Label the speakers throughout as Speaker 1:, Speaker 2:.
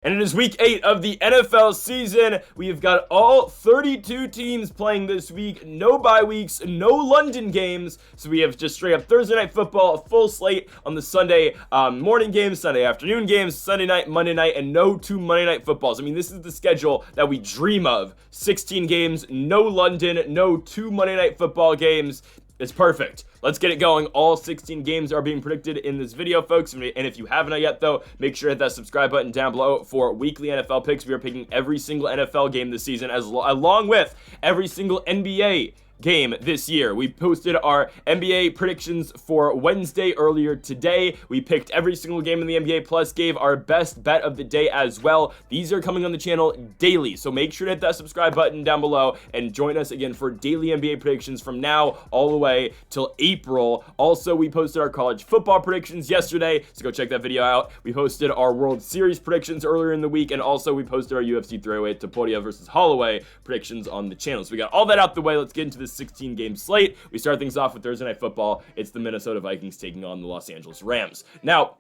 Speaker 1: And it is week 8 of the NFL season. We have got all 32 teams playing this week. No bye weeks, no London games. So we have just straight up Thursday night football, a full slate on the Sunday morning games, Sunday afternoon games, Sunday night, Monday night, and no 2 Monday night footballs. I mean, this is the schedule that we dream of. 16 games, no London, no 2 Monday night football games. It's perfect. Let's get it going. All 16 games are being predicted in this video, folks. And if you haven't yet, though, make sure to hit that subscribe button down below for weekly NFL picks. We are picking every single NFL game this season, along with every single NBA game this year. We posted our NBA predictions for Wednesday earlier today. We picked every single game in the NBA, plus gave our best bet of the day as well. These are coming on the channel daily, so make sure to hit that subscribe button down below and join us again for daily NBA predictions from now all the way till April. Also, we posted our college football predictions yesterday, so go check that video out. We posted our World Series predictions earlier in the week, and also we posted our UFC throwaway Topuria versus Holloway predictions on the channel. So we got all that out the way. Let's get into this 16 game slate. We start things off with Thursday night football. It's the Minnesota Vikings taking on the Los Angeles Rams. Now,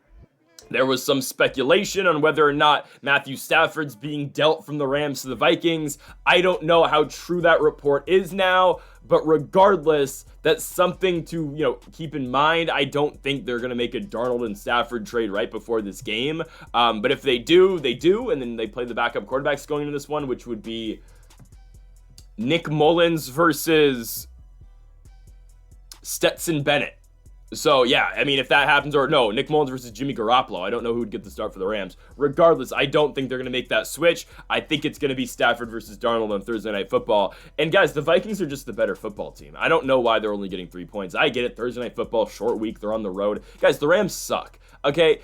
Speaker 1: there was some speculation on whether or not Matthew Stafford's being dealt from the Rams to the Vikings. I don't know how true that report is now, but regardless, that's something to, keep in mind. I don't think they're going to make a Darnold and Stafford trade right before this game. But if they do, they do, and then they play the backup quarterbacks going into this one, which would be Nick Mullins versus Stetson Bennett. So, yeah, I mean, if that happens, or no, Nick Mullins versus Jimmy Garoppolo. I don't know who would get the start for the Rams. Regardless, I don't think they're going to make that switch. I think it's going to be Stafford versus Darnold on Thursday Night Football. And, guys, the Vikings are just the better football team. I don't know why they're only getting 3 points. I get it. Thursday Night Football, short week. They're on the road. Guys, the Rams suck. Okay,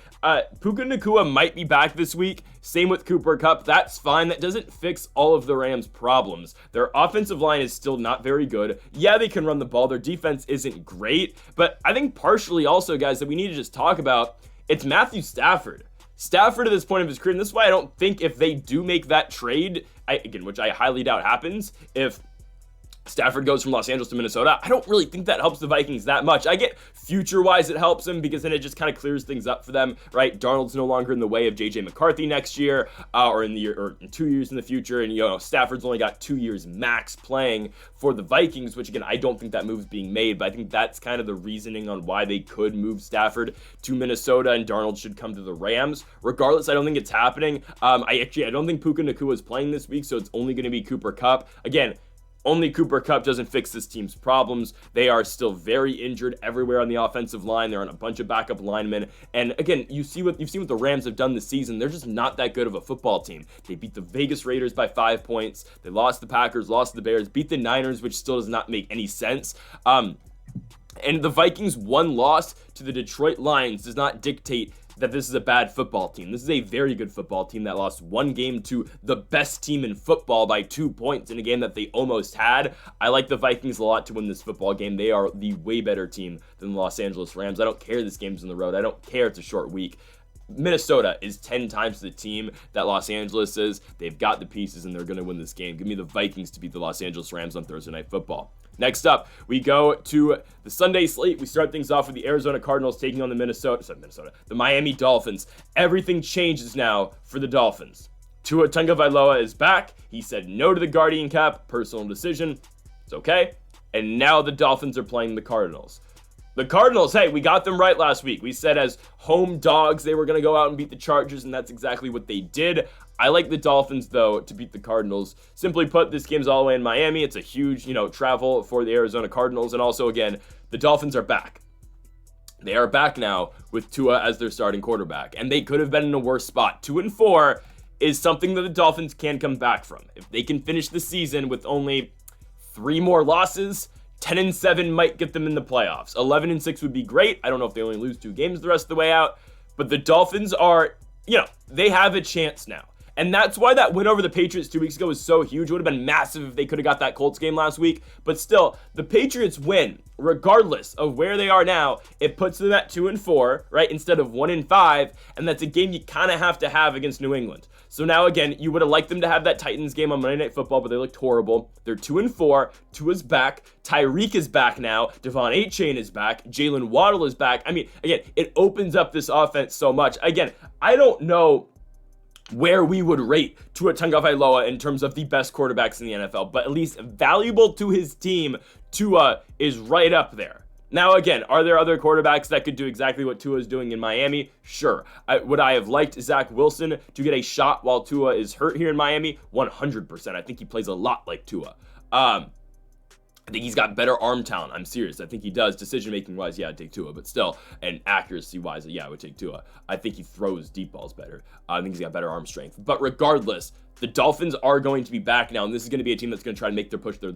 Speaker 1: Puka Nacua might be back this week. Same with Cooper Kupp. That's fine. That doesn't fix all of the Rams' problems. Their offensive line is still not very good. Yeah, they can run the ball. Their defense isn't great. But I think partially also, guys, that we need to just talk about, it's Matthew Stafford. Stafford at this point of his career, and this is why I don't think if they do make that trade, which I highly doubt happens, if Stafford goes from Los Angeles to Minnesota, I don't really think that helps the Vikings that much. I get future-wise it helps them because then it just kind of clears things up for them, right? Darnold's no longer in the way of J.J. McCarthy next year, or in 2 years in the future, and Stafford's only got 2 years max playing for the Vikings, which again, I don't think that move's being made, but I think that's kind of the reasoning on why they could move Stafford to Minnesota and Darnold should come to the Rams. Regardless, I don't think it's happening. I don't think Puka Nacua is playing this week, so it's only going to be Cooper Kupp. Again, only Cooper Kupp doesn't fix this team's problems. They are still very injured everywhere on the offensive line. They're on a bunch of backup linemen. And again, you've seen what the Rams have done this season. They're just not that good of a football team. They beat the Vegas Raiders by 5 points. They lost the Packers, lost the Bears, beat the Niners, which still does not make any sense. And the Vikings' one loss to the Detroit Lions does not dictate that this is a bad football team. This is a very good football team that lost one game to the best team in football by 2 points in a game that they almost had. I like the Vikings a lot to win this football game. They are the way better team than the Los Angeles Rams. I don't care this game's on the road. I don't care it's a short week. Minnesota is 10 times the team that Los Angeles is. They've got the pieces and they're going to win this game. Give me the Vikings to beat the Los Angeles Rams on Thursday Night Football. Next up, we go to the Sunday slate. We start things off with the Arizona Cardinals taking on the Miami Dolphins. Everything changes now for the Dolphins. Tua Tagovailoa is back. He said no to the Guardian Cap. Personal decision. It's okay. And now the Dolphins are playing the Cardinals. The Cardinals, hey, we got them right last week. We said as home dogs they were going to go out and beat the Chargers, and that's exactly what they did. I like the Dolphins, though, to beat the Cardinals. Simply put, this game's all the way in Miami. It's a huge, travel for the Arizona Cardinals. And also, again, the Dolphins are back. They are back now with Tua as their starting quarterback. And they could have been in a worse spot. 2-4 is something that the Dolphins can come back from. If they can finish the season with only 3 more losses, 10-7 might get them in the playoffs. 11-6 would be great. I don't know if they only lose 2 games the rest of the way out. But the Dolphins are, they have a chance now. And that's why that win over the Patriots 2 weeks ago was so huge. It would have been massive if they could have got that Colts game last week. But still, the Patriots win, regardless of where they are now. It puts them at 2-4, right, instead of 1-5. And that's a game you kind of have to have against New England. So now, again, you would have liked them to have that Titans game on Monday Night Football, but they looked horrible. They're 2-4. Tua's back. Tyreek is back now. Devon Achane is back. Jalen Waddle is back. I mean, again, it opens up this offense so much. Again, I don't know where we would rate Tua Tagovailoa in terms of the best quarterbacks in the NFL, but at least valuable to his team, Tua is right up there. Now, again, are there other quarterbacks that could do exactly what Tua is doing in Miami? Sure. Would I have liked Zach Wilson to get a shot while Tua is hurt here in Miami? 100%. I think he plays a lot like Tua. I think he's got better arm talent. I'm serious. I think he does. Decision-making wise, yeah, I'd take Tua. But still, and accuracy wise, yeah, I would take Tua. I think he throws deep balls better. I think he's got better arm strength. But regardless, the Dolphins are going to be back now, and this is going to be a team that's going to try to make their push to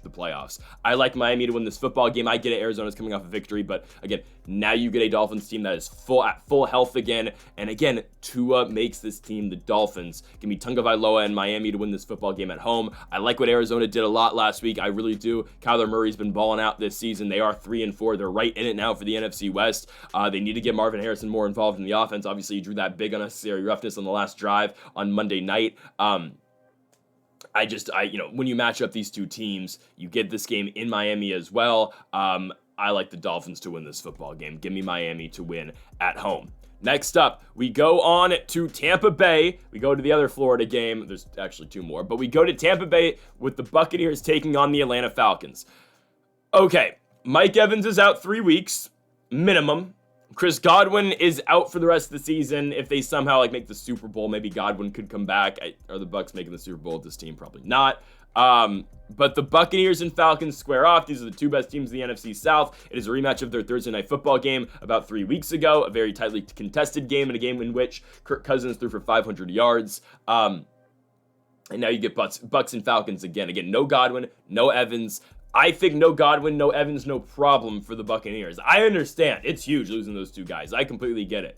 Speaker 1: the playoffs. I like Miami to win this football game. I get it. Arizona's coming off a victory, but again, now you get a Dolphins team that is at full health again. And again, Tua makes this team the Dolphins. Give me Tagovailoa and Miami to win this football game at home. I like what Arizona did a lot last week. I really do. Kyler Murray's been balling out this season. They are 3-4. They're right in it now for the NFC West. They need to get Marvin Harrison more involved in the offense. Obviously, he drew that big unnecessary roughness on the last drive on Monday night. When you match up these two teams, you get this game in Miami as well. I like the Dolphins to win this football game. Give me Miami to win at home. Next up, we go on to Tampa Bay. We go to the other Florida game. There's actually two more, but we go to Tampa Bay with the Buccaneers taking on the Atlanta Falcons. Okay, Mike Evans is out 3 weeks, minimum. Chris Godwin is out for the rest of the season. If they somehow make the Super Bowl, maybe Godwin could come back. Are the Bucs making the Super Bowl with this team? Probably not. But the Buccaneers and Falcons square off. These are the two best teams in the NFC South. It is a rematch of their Thursday night football game about 3 weeks ago. A very tightly contested game, and a game in which Kirk Cousins threw for 500 yards. And now you get Bucs and Falcons again. Again, no Godwin, no Evans. I think no Godwin, no Evans, no problem for the Buccaneers. I understand. It's huge losing those two guys. I completely get it.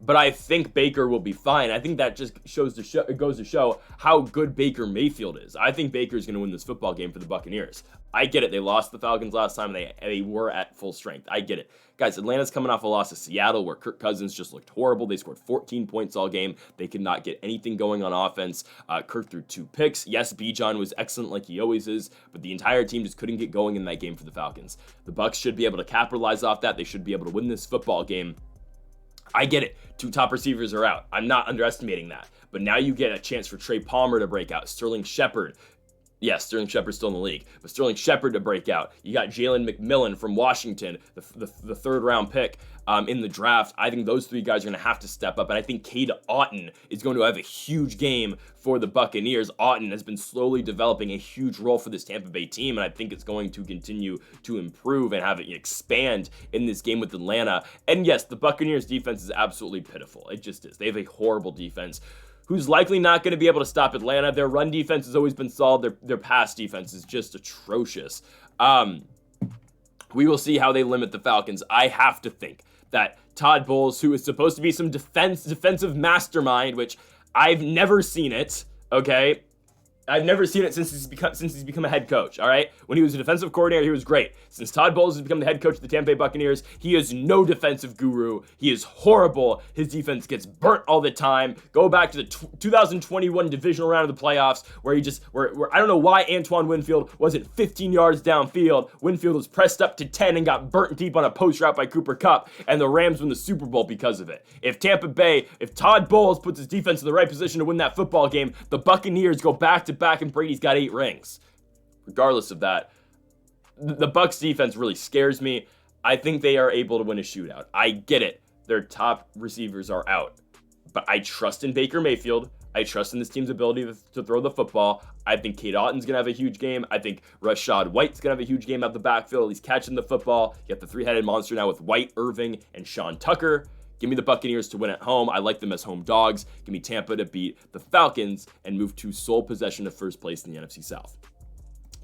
Speaker 1: But I think Baker will be fine. I think that just goes to show how good Baker Mayfield is. I think Baker's going to win this football game for the Buccaneers. I get it. They lost the Falcons last time. They were at full strength. I get it. Guys, Atlanta's coming off a loss to Seattle where Kirk Cousins just looked horrible. They scored 14 points all game. They could not get anything going on offense. Kirk threw 2 picks. Yes, Bijan was excellent like he always is, but the entire team just couldn't get going in that game for the Falcons. The Bucs should be able to capitalize off that. They should be able to win this football game. I get it. 2 top receivers are out. I'm not underestimating that. But now you get a chance for Trey Palmer to break out. Sterling Shepard. Yes, Sterling Shepard's still in the league. But Sterling Shepard to break out. You got Jalen McMillan from Washington, the third-round pick in the draft. I think those 3 guys are going to have to step up. And I think Cade Otton is going to have a huge game for the Buccaneers. Otton has been slowly developing a huge role for this Tampa Bay team, and I think it's going to continue to improve and have it expand in this game with Atlanta. And yes, the Buccaneers defense is absolutely pitiful. It just is. They have a horrible defense who's likely not going to be able to stop Atlanta. Their run defense has always been solid. Their pass defense is just atrocious. We will see how they limit the Falcons. I have to think that Todd Bowles, who is supposed to be some defensive mastermind, which I've never seen it, okay? I've never seen it since he's become a head coach, all right? When he was a defensive coordinator, he was great. Since Todd Bowles has become the head coach of the Tampa Bay Buccaneers, he is no defensive guru. He is horrible. His defense gets burnt all the time. Go back to the 2021 divisional round of the playoffs where I don't know why Antoine Winfield wasn't 15 yards downfield. Winfield was pressed up to 10 and got burnt deep on a post route by Cooper Kupp, and the Rams win the Super Bowl because of it. If Todd Bowles puts his defense in the right position to win that football game, the Buccaneers go back to back and Brady's got 8 rings. Regardless of that, the Bucs defense really scares me. I think they are able to win a shootout. I get it. Their top receivers are out. But I trust in Baker Mayfield. I trust in this team's ability to throw the football. I think Cade Otton's going to have a huge game. I think Rashad White's going to have a huge game out the backfield. He's catching the football. You got the 3-headed monster now with White, Irving, and Sean Tucker. Give me the Buccaneers to win at home. I like them as home dogs. Give me Tampa to beat the Falcons and move to sole possession of first place in the NFC South.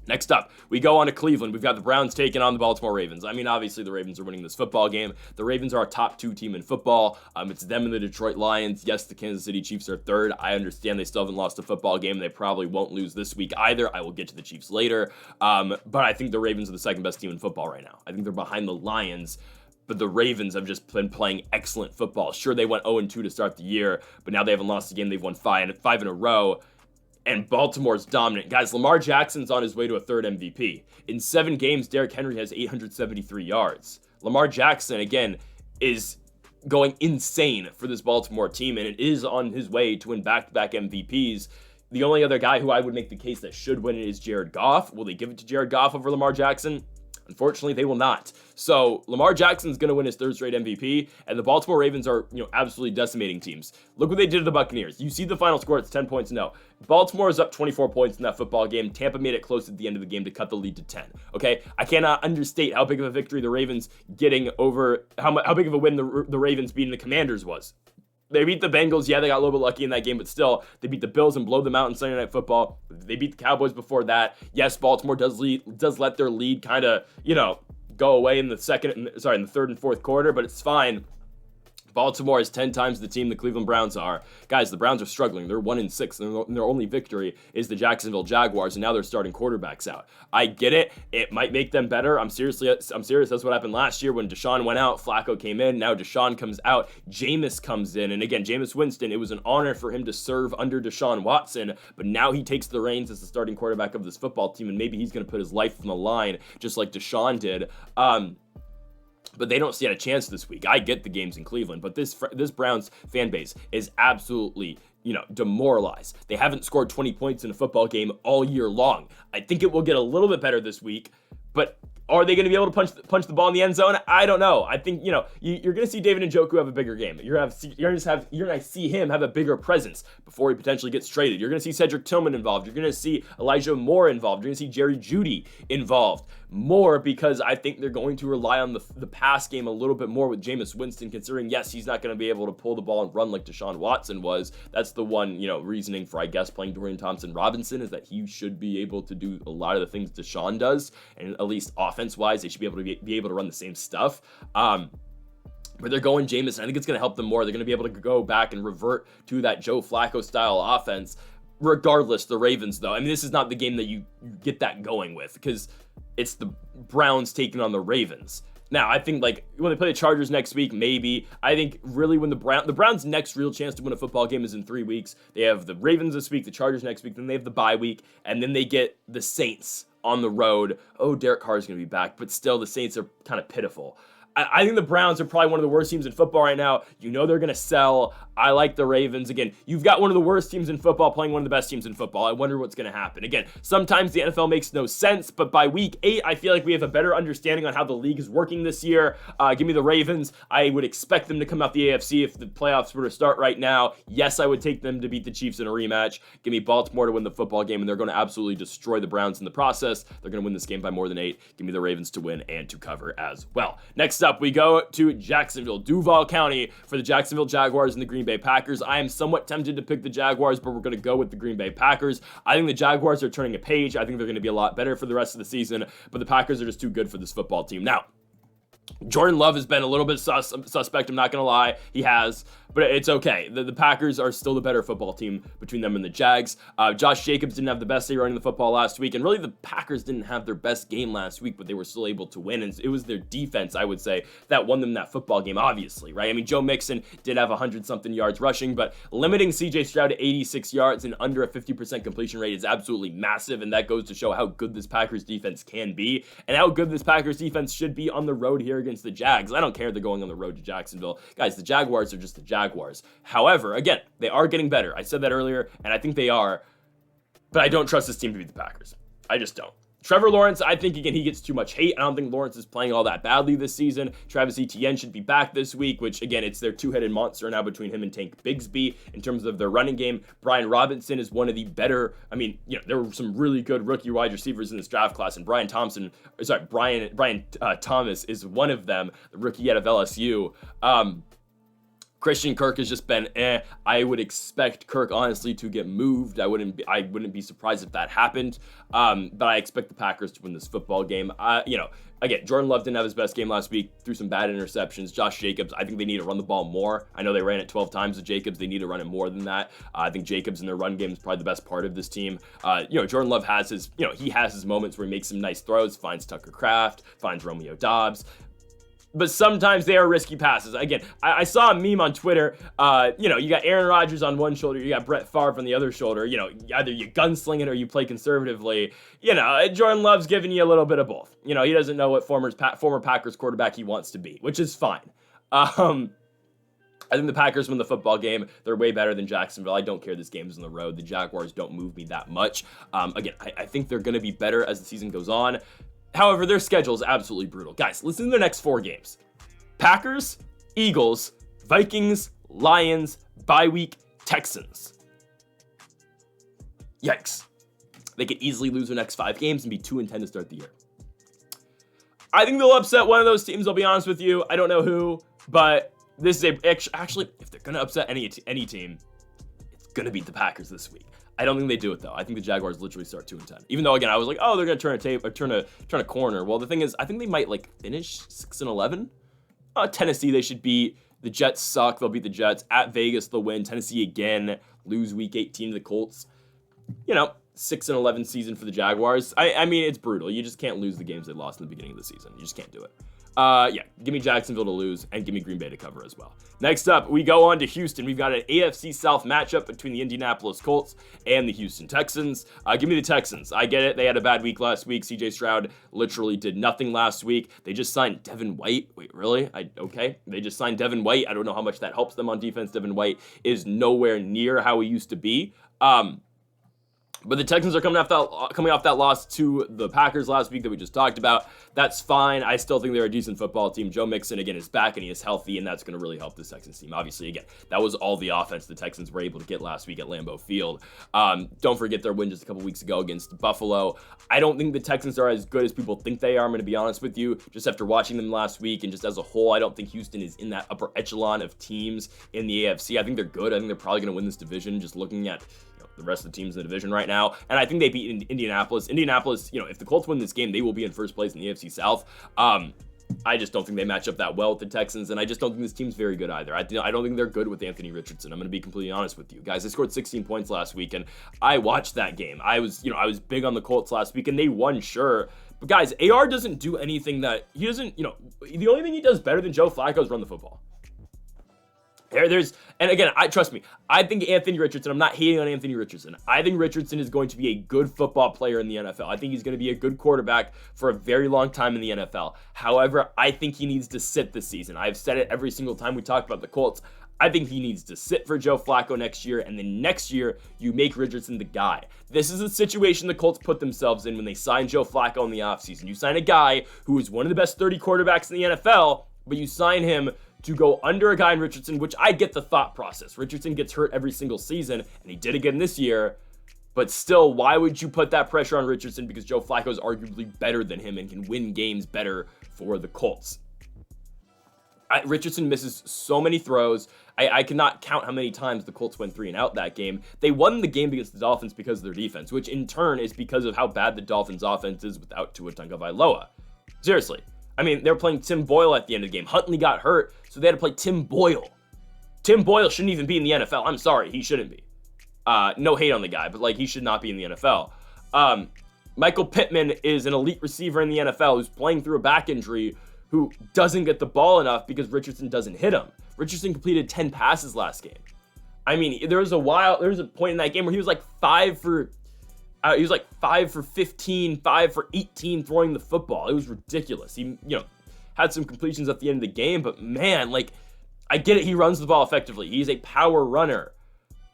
Speaker 1: Next up, we go on to Cleveland. We've got the Browns taking on the Baltimore Ravens. I mean, obviously, the Ravens are winning this football game. The Ravens are a top 2 team in football. It's them and the Detroit Lions. Yes, the Kansas City Chiefs are third. I understand they still haven't lost a football game. They probably won't lose this week either. I will get to the Chiefs later. But I think the Ravens are the second best team in football right now. I think they're behind the Lions. But the Ravens have just been playing excellent football. Sure, they went 0-2 to start the year, but now they haven't lost a game. They've won five in a row. And Baltimore's dominant. Guys, Lamar Jackson's on his way to a 3rd MVP. In 7 games, Derrick Henry has 873 yards. Lamar Jackson, again, is going insane for this Baltimore team, and it is on his way to win back-to-back MVPs. The only other guy who I would make the case that should win it is Jared Goff. Will they give it to Jared Goff over Lamar Jackson? Unfortunately, they will not. So Lamar Jackson's going to win his third straight MVP, and the Baltimore Ravens are, absolutely decimating teams. Look what they did to the Buccaneers. You see the final score, it's 10 points. No. Baltimore is up 24 points in that football game. Tampa made it close at the end of the game to cut the lead to 10. Okay? I cannot understate how big of a victory the Ravens getting over, how big of a win the Ravens beating the Commanders was. They beat the Bengals. Yeah, they got a little bit lucky in that game, but still, they beat the Bills and blow them out in Sunday Night Football. They beat the Cowboys before that. Yes, Baltimore does let their lead kind of, go away in the third and fourth quarter, but it's fine. Baltimore is 10 times the team the Cleveland Browns are. Guys, the Browns are struggling. They're 1-6, and their only victory is the Jacksonville Jaguars, and now they're starting quarterbacks out. I get it. It might make them better. I'm serious. That's what happened last year when Deshaun went out. Flacco came in. Now Deshaun comes out. Jameis comes in. And again, Jameis Winston, it was an honor for him to serve under Deshaun Watson, but now he takes the reins as the starting quarterback of this football team, and maybe he's going to put his life on the line just like Deshaun did. But they don't stand a chance this week. I get the games in Cleveland, but this Browns fan base is absolutely, demoralized. They haven't scored 20 points in a football game all year long. I think it will get a little bit better this week, but are they going to be able to punch the ball in the end zone? I don't know. I think, you're going to see David Njoku have a bigger game. You're going to see him have a bigger presence before he potentially gets traded. You're going to see Cedric Tillman involved. You're going to see Elijah Moore involved. You're going to see Jerry Jeudy involved more because I think they're going to rely on the pass game a little bit more with Jameis Winston, considering, yes, he's not going to be able to pull the ball and run like Deshaun Watson was. That's the one, reasoning for, I guess, playing Dorian Thompson-Robinson is that he should be able to do a lot of the things Deshaun does, and at least offense-wise, they should be able to be able to run the same stuff. But they're going Jameis, and I think it's going to help them more. They're going to be able to go back and revert to that Joe Flacco-style offense. Regardless, the Ravens, though, this is not the game that you get that going with, because it's the Browns taking on the Ravens. Now, I think, when they play the Chargers next week, maybe. I think, really, when the Browns' next real chance to win a football game is in 3 weeks. They have the Ravens this week, the Chargers next week, then they have the bye week, and then they get the Saints on the road. Oh, Derek Carr is going to be back, but still, the Saints are kind of pitiful. I think the Browns are probably one of the worst teams in football right now. They're going to sell. I like the Ravens. Again, you've got one of the worst teams in football playing one of the best teams in football. I wonder what's going to happen. Again, sometimes the NFL makes no sense, but by week 8, I feel like we have a better understanding on how the league is working this year. Give me the Ravens. I would expect them to come out the AFC if the playoffs were to start right now. Yes, I would take them to beat the Chiefs in a rematch. Give me Baltimore to win the football game, and they're going to absolutely destroy the Browns in the process. They're going to win this game by more than 8. Give me the Ravens to win and to cover as well. Next up, we go to Jacksonville, Duval County for the Jacksonville Jaguars and the Green Bay Packers. I am somewhat tempted to pick the Jaguars, but we're going to go with the Green Bay Packers. I think the Jaguars are turning a page. I think they're going to be a lot better for the rest of the season, but the Packers are just too good for this football team. Now, Jordan Love has been a little bit suspect, I'm not going to lie. He has, but it's okay. The Packers are still the better football team between them and the Jags. Josh Jacobs didn't have the best day running the football last week, and really the Packers didn't have their best game last week, but they were still able to win, and it was their defense, I would say, that won them that football game, obviously, right? Joe Mixon did have 100-something yards rushing, but limiting C.J. Stroud to 86 yards and under a 50% completion rate is absolutely massive, and that goes to show how good this Packers defense can be, and how good this Packers defense should be on the road here against the Jags. I don't care they're going on the road to Jacksonville. Guys, the Jaguars are just the Jaguars. However, again, they are getting better. I said that earlier, and I think they are, but I don't trust this team to beat the Packers. I just don't. Trevor Lawrence, I think, again, he gets too much hate. I don't think Lawrence is playing all that badly this season. Travis Etienne should be back this week, which, again, it's their two-headed monster now between him and Tank Bigsby in terms of their running game. Brian Robinson is one of the better, there were some really good rookie wide receivers in this draft class, and Brian Thomas is one of them, the rookie out of LSU. Christian Kirk has just been I would expect Kirk, honestly, to get moved. I wouldn't be surprised if that happened. But I expect the Packers to win this football game. Again, Jordan Love didn't have his best game last week, threw some bad interceptions. Josh Jacobs, I think they need to run the ball more. I know they ran it 12 times with Jacobs. They need to run it more than that. I think Jacobs in their run game is probably the best part of this team. Jordan Love has his moments where he makes some nice throws, finds Tucker Kraft, finds Romeo Doubs. But sometimes they are risky passes. Again, I saw a meme on Twitter. You got Aaron Rodgers on one shoulder, you got Brett Favre on the other shoulder. Either you gunsling it or you play conservatively. Jordan Love's giving you a little bit of both. He doesn't know what former Packers quarterback he wants to be, which is fine. I think the Packers win the football game. They're way better than Jacksonville. I don't care. This game is on the road. The Jaguars don't move me that much. Again, I think they're going to be better as the season goes on. However, their schedule is absolutely brutal. Guys, listen to their next 4 games. Packers, Eagles, Vikings, Lions, bye week, Texans. Yikes. They could easily lose their next 5 games and be 2-10 to start the year. I think they'll upset one of those teams, I'll be honest with you. I don't know who, but this is actually, if they're going to upset any team, it's going to beat the Packers this week. I don't think they do it, though. I think the Jaguars literally start 2-10. Even though, again, I was like, oh, they're going to turn a corner. Well, the thing is, I think they might, finish 6-11. Tennessee, they should beat. The Jets suck. They'll beat the Jets. At Vegas, they'll win. Tennessee again. Lose week 18 to the Colts. 6-11 season for the Jaguars. I mean, it's brutal. You just can't lose the games they lost in the beginning of the season. You just can't do it. Give me Jacksonville to lose and give me Green Bay to cover as well. Next up, we go on to Houston. We've got an AFC South matchup between the Indianapolis Colts and the Houston Texans. Give me the Texans. I get it. They had a bad week last week. CJ Stroud literally did nothing last week. They just signed Devin White. Wait, really? Okay. They just signed Devin White. I don't know how much that helps them on defense. Devin White is nowhere near how he used to be. But the Texans are coming off that loss to the Packers last week that we just talked about. That's fine. I still think they're a decent football team. Joe Mixon, again, is back and he is healthy, and that's going to really help this Texans team. Obviously, again, that was all the offense the Texans were able to get last week at Lambeau Field. Don't forget their win just a couple weeks ago against Buffalo. I don't think the Texans are as good as people think they are. I'm going to be honest with you. Just after watching them last week and just as a whole, I don't think Houston is in that upper echelon of teams in the AFC. I think they're good. I think they're probably going to win this division just looking at the rest of the teams in the division right now. And I think they beat Indianapolis. Indianapolis, if the Colts win this game, they will be in first place in the AFC South. I just don't think they match up that well with the Texans, and I just don't think this team's very good either. I don't think they're good with Anthony Richardson. I'm going to be completely honest with you. Guys, they scored 16 points last week, and I watched that game. I was big on the Colts last week, and they won, sure. But guys, AR doesn't do anything that he doesn't, the only thing he does better than Joe Flacco is run the football. And again, trust me, I think Anthony Richardson, I'm not hating on Anthony Richardson. I think Richardson is going to be a good football player in the NFL. I think he's going to be a good quarterback for a very long time in the NFL. However, I think he needs to sit this season. I've said it every single time we talk about the Colts. I think he needs to sit for Joe Flacco next year, and then next year, you make Richardson the guy. This is a situation the Colts put themselves in when they signed Joe Flacco in the offseason. You sign a guy who is one of the best 30 quarterbacks in the NFL, but you sign him to go under a guy in Richardson, which I get the thought process. Richardson gets hurt every single season, and he did again this year. But still, why would you put that pressure on Richardson? Because Joe Flacco is arguably better than him and can win games better for the Colts. Richardson misses so many throws. I cannot count how many times the Colts went 3 and out that game. They won the game against the Dolphins because of their defense, which in turn is because of how bad the Dolphins' offense is without Tua Tagovailoa. Seriously. I mean, they were playing Tim Boyle at the end of the game. Huntley got hurt, so they had to play Tim Boyle. Tim Boyle shouldn't even be in the NFL. I'm sorry, he shouldn't be. No hate on the guy, but he should not be in the NFL. Michael Pittman is an elite receiver in the NFL who's playing through a back injury who doesn't get the ball enough because Richardson doesn't hit him. Richardson completed 10 passes last game. I mean, there was a point in that game where he was 5 for 15, 5 for 18 throwing the football. It was ridiculous. He, had some completions at the end of the game, but man, I get it. He runs the ball effectively. He's a power runner,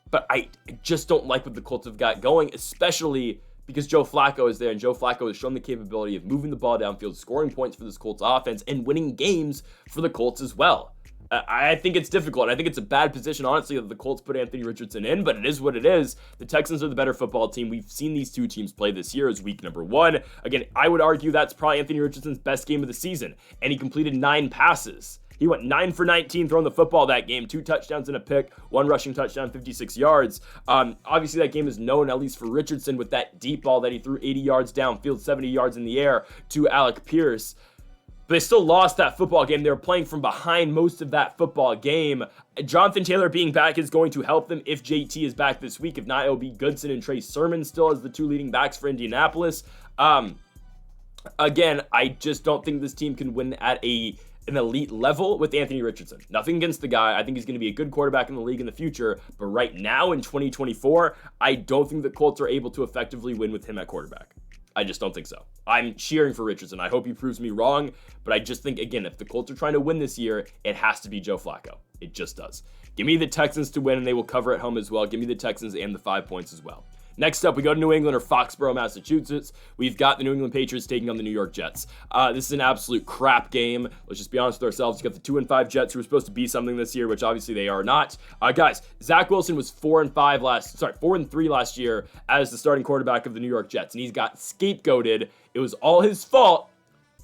Speaker 1: but I just don't like what the Colts have got going, especially because Joe Flacco is there, and Joe Flacco has shown the capability of moving the ball downfield, scoring points for this Colts offense, and winning games for the Colts as well. I think it's difficult. I think it's a bad position, honestly, that the Colts put Anthony Richardson in, but it is what it is. The Texans are the better football team. We've seen these two teams play this year as week number 1. Again, I would argue that's probably Anthony Richardson's best game of the season, and he completed 9 passes. He went 9 for 19 throwing the football that game, 2 touchdowns and a pick, 1 rushing touchdown, 56 yards. Obviously, that game is known, at least for Richardson, with that deep ball that he threw 80 yards downfield, 70 yards in the air to Alec Pierce. But they still lost that football game. They were playing from behind most of that football game. Jonathan Taylor being back is going to help them if JT is back this week. If not, it'll be Goodson and Trey Sermon still as the 2 leading backs for Indianapolis. Again, I just don't think this team can win at an elite level with Anthony Richardson. Nothing against the guy. I think he's going to be a good quarterback in the league in the future. But right now in 2024, I don't think the Colts are able to effectively win with him at quarterback. I just don't think so. I'm cheering for Richardson. I hope he proves me wrong, but I just think, again, if the Colts are trying to win this year, it has to be Joe Flacco. It just does. Give me the Texans to win, and they will cover at home as well. Give me the Texans and the 5 points as well. Next up, we go to New England or Foxborough, Massachusetts. We've got the New England Patriots taking on the New York Jets. This is an absolute crap game. Let's just be honest with ourselves. You got the 2-5 Jets who were supposed to be something this year, which obviously they are not. Guys, Zach Wilson was 4-3 last year as the starting quarterback of the New York Jets, and he's got scapegoated. It was all his fault,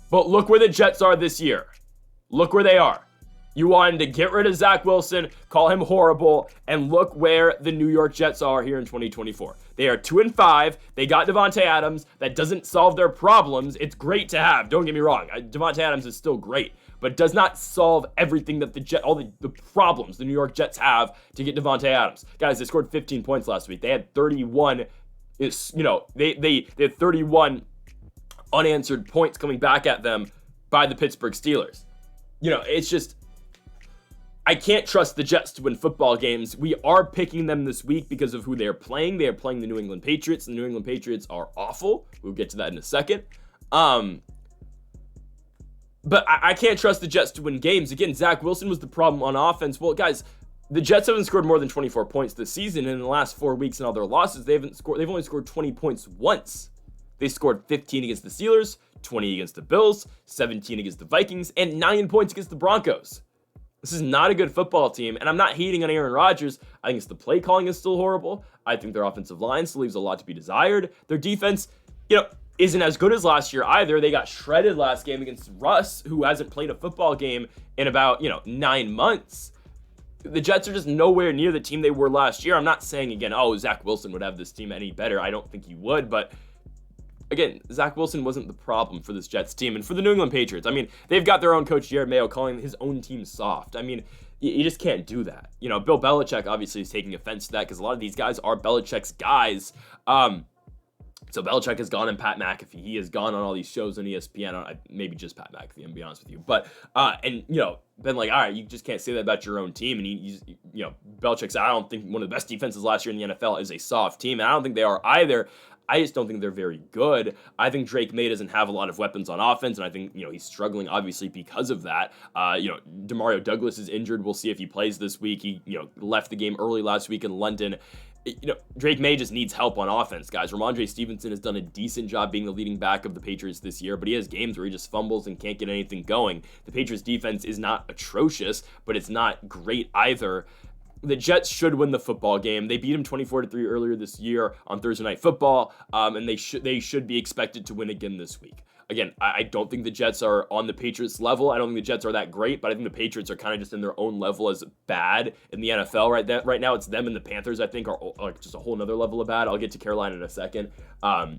Speaker 1: but look where the Jets are this year. Look where they are. You wanted to get rid of Zach Wilson, call him horrible, and look where the New York Jets are here in 2024. They are 2-5. They got Devontae Adams. That doesn't solve their problems. It's great to have. Don't get me wrong. Devontae Adams is still great, but does not solve everything that all the problems the New York Jets have to get Devontae Adams. Guys, they scored 15 points last week. They had 31. They had 31 unanswered points coming back at them by the Pittsburgh Steelers. It's just, I can't trust the Jets to win football games. We are picking them this week because of who they are playing. They are playing the New England Patriots. The New England Patriots are awful. We'll get to that in a second. But I can't trust the Jets to win games. Again, Zach Wilson was the problem on offense. Well, guys, the Jets haven't scored more than 24 points this season. And in the last 4 weeks and all their losses, they've only scored 20 points once. They scored 15 against the Steelers, 20 against the Bills, 17 against the Vikings, and 9 points against the Broncos. This is not a good football team, and I'm not hating on Aaron Rodgers. I think it's the play calling is still horrible. I think their offensive line still leaves a lot to be desired. Their defense, isn't as good as last year either. They got shredded last game against Russ, who hasn't played a football game in about, 9 months. The Jets are just nowhere near the team they were last year. I'm not saying, again, Zach Wilson would have this team any better. I don't think he would, but again, Zach Wilson wasn't the problem for this Jets team. And for the New England Patriots, they've got their own coach, Jared Mayo, calling his own team soft. You just can't do that. Bill Belichick obviously is taking offense to that because a lot of these guys are Belichick's guys. So Belichick has gone on Pat McAfee. He has gone on all these shows on ESPN. Maybe just Pat McAfee, I'm gonna be honest with you. But, been like, all right, you just can't say that about your own team. And Belichick said, I don't think one of the best defenses last year in the NFL is a soft team. And I don't think they are either. I just don't think they're very good. I think Drake May doesn't have a lot of weapons on offense, and I think, he's struggling, obviously, because of that. Demario Douglas is injured. We'll see if he plays this week. He, left the game early last week in London. Drake May just needs help on offense, guys. Ramondre Stevenson has done a decent job being the leading back of the Patriots this year, but he has games where he just fumbles and can't get anything going. The Patriots defense is not atrocious, but it's not great either. The Jets should win the football game. They beat them 24-3 earlier this year on Thursday Night Football, and they should be expected to win again this week. Again, I don't think the Jets are on the Patriots level. I don't think the Jets are that great, but I think the Patriots are kind of just in their own level as bad in the NFL right now. It's them and the Panthers, I think, are just a whole nother level of bad. I'll get to Carolina in a second. I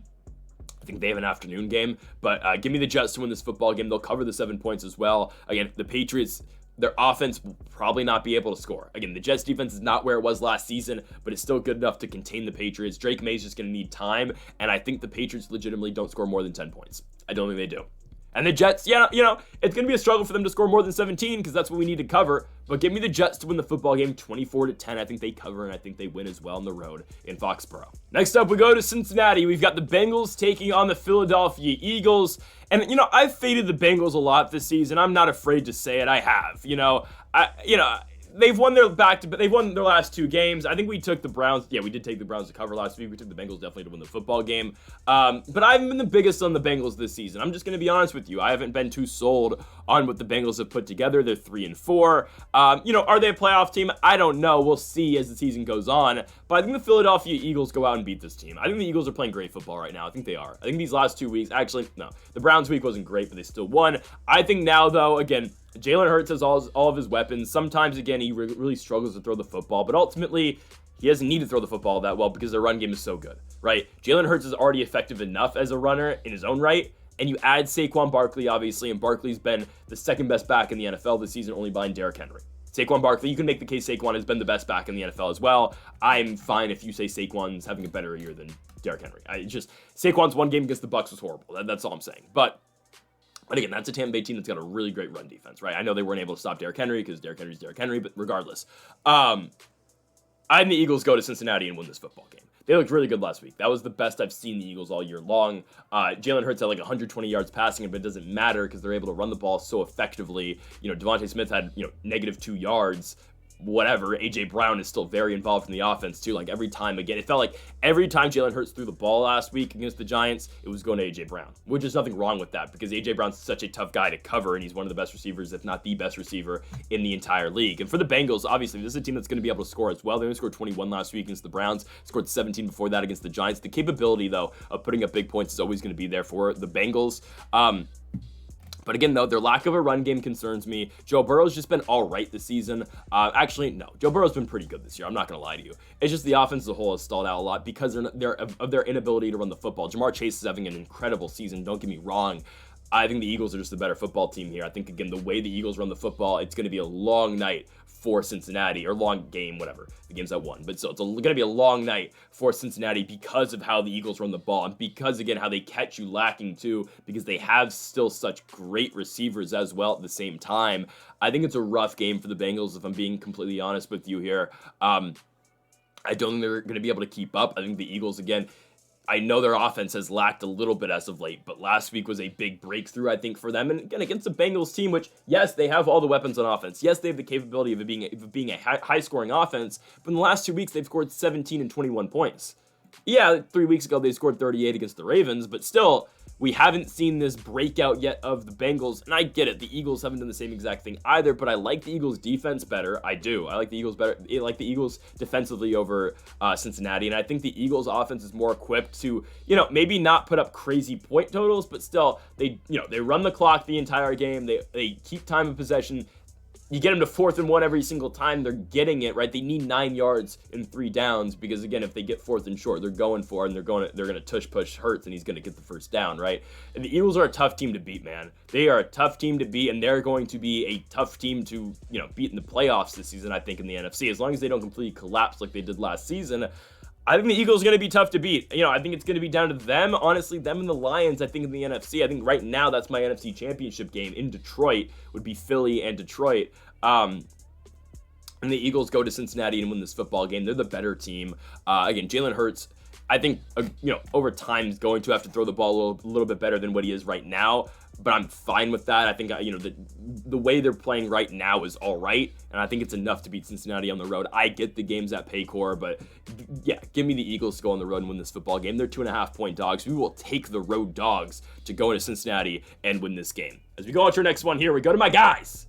Speaker 1: think they have an afternoon game, but give me the Jets to win this football game. They'll cover the 7 points as well. Again, the Patriots, their offense will probably not be able to score. Again, the Jets defense is not where it was last season, but it's still good enough to contain the Patriots. Drake May's just going to need time, and I think the Patriots legitimately don't score more than 10 points. I don't think they do. And the Jets, it's going to be a struggle for them to score more than 17 because that's what we need to cover. But give me the Jets to win the football game 24-10. I think they cover, and I think they win as well on the road in Foxborough. Next up, we go to Cincinnati. We've got the Bengals taking on the Philadelphia Eagles. And, I've faded the Bengals a lot this season. I'm not afraid to say it. I have. They've won their last 2 games. I think we took the Browns. Yeah, we did take the Browns to cover last week. We took the Bengals definitely to win the football game. But I haven't been the biggest on the Bengals this season. I'm just going to be honest with you. I haven't been too sold on what the Bengals have put together. They're 3-4. Are they a playoff team? I don't know. We'll see as the season goes on. But I think the Philadelphia Eagles go out and beat this team. I think the Eagles are playing great football right now. I think they are. I think these last 2 weeks, actually, no. The Browns week wasn't great, but they still won. I think now, though, again, Jalen Hurts has all of his weapons. Sometimes, again, he really struggles to throw the football, but ultimately, he doesn't need to throw the football that well because their run game is so good, right? Jalen Hurts is already effective enough as a runner in his own right, and you add Saquon Barkley, obviously, and Barkley's been the second best back in the NFL this season, only behind Derrick Henry. Saquon Barkley, you can make the case Saquon has been the best back in the NFL as well. I'm fine if you say Saquon's having a better year than Derrick Henry. Saquon's one game against the Bucs was horrible. That's all I'm saying. But again, that's a Tampa Bay team that's got a really great run defense, right? I know they weren't able to stop Derrick Henry because Derrick Henry's Derrick Henry, but regardless. I think the Eagles go to Cincinnati and win this football game. They looked really good last week. That was the best I've seen the Eagles all year long. Jalen Hurts had like 120 yards passing, but it doesn't matter because they're able to run the ball so effectively. Devontae Smith had, -2 yards. Whatever. AJ Brown is still very involved in the offense too. Like every time, again, it felt like every time Jalen Hurts threw the ball last week against the Giants, it was going to AJ Brown, which is nothing wrong with that because AJ Brown's such a tough guy to cover, and he's one of the best receivers, if not the best receiver in the entire league. And for the Bengals, obviously, this is a team that's going to be able to score as well. They only scored 21 last week against the Browns, scored 17 before that against the Giants. The capability, though, of putting up big points is always going to be there for the Bengals. But again, though, their lack of a run game concerns me. Joe Burrow's just been all right this season. Actually, no. Joe Burrow's been pretty good this year. I'm not going to lie to you. It's just the offense as a whole has stalled out a lot because of their inability to run the football. Jamar Chase is having an incredible season. Don't get me wrong. I think the Eagles are just a better football team here. I think, again, the way the Eagles run the football, it's going to be a long night for Cincinnati, or long game, whatever. The game's at 1. But so it's going to be a long night for Cincinnati because of how the Eagles run the ball and because, again, how they catch you lacking too, because they have still such great receivers as well at the same time. I think it's a rough game for the Bengals, if I'm being completely honest with you here. I don't think they're going to be able to keep up. I think the Eagles, again, I know their offense has lacked a little bit as of late, but last week was a big breakthrough, I think, for them. And again, against the Bengals team, which, yes, they have all the weapons on offense. Yes, they have the capability of it being a high-scoring offense, but in the last 2 weeks, they've scored 17 and 21 points. Yeah, 3 weeks ago, they scored 38 against the Ravens, but still, we haven't seen this breakout yet of the Bengals, and I get it. The Eagles haven't done the same exact thing either, but I like the Eagles' defense better. I do. I like the Eagles better. I like the Eagles defensively over Cincinnati, and I think the Eagles' offense is more equipped to, maybe not put up crazy point totals, but still, they run the clock the entire game. They keep time of possession. You get them to 4th and 1 every single time, they're getting it, right? They need 9 yards in 3 downs because, again, if they get 4th and short, they're going for it, and they're going to tush push Hurts, and he's going to get the first down, right? And the Eagles are a tough team to beat, man. They are a tough team to beat, and they're going to be a tough team to, beat in the playoffs this season, I think, in the NFC. As long as they don't completely collapse like they did last season, I think the Eagles are going to be tough to beat. I think it's going to be down to them. Honestly, them and the Lions, I think, in the NFC. I think right now that's my NFC Championship game in Detroit would be Philly and Detroit. And the Eagles go to Cincinnati and win this football game. They're the better team. Again, Jalen Hurts, I think, over time is going to have to throw the ball a little bit better than what he is right now. But I'm fine with that. I think, the way they're playing right now is all right. And I think it's enough to beat Cincinnati on the road. I get the games at Paycor, but yeah, give me the Eagles to go on the road and win this football game. They're 2.5-point dogs. We will take the road dogs to go into Cincinnati and win this game. As we go on to our next one here, we go to my guys.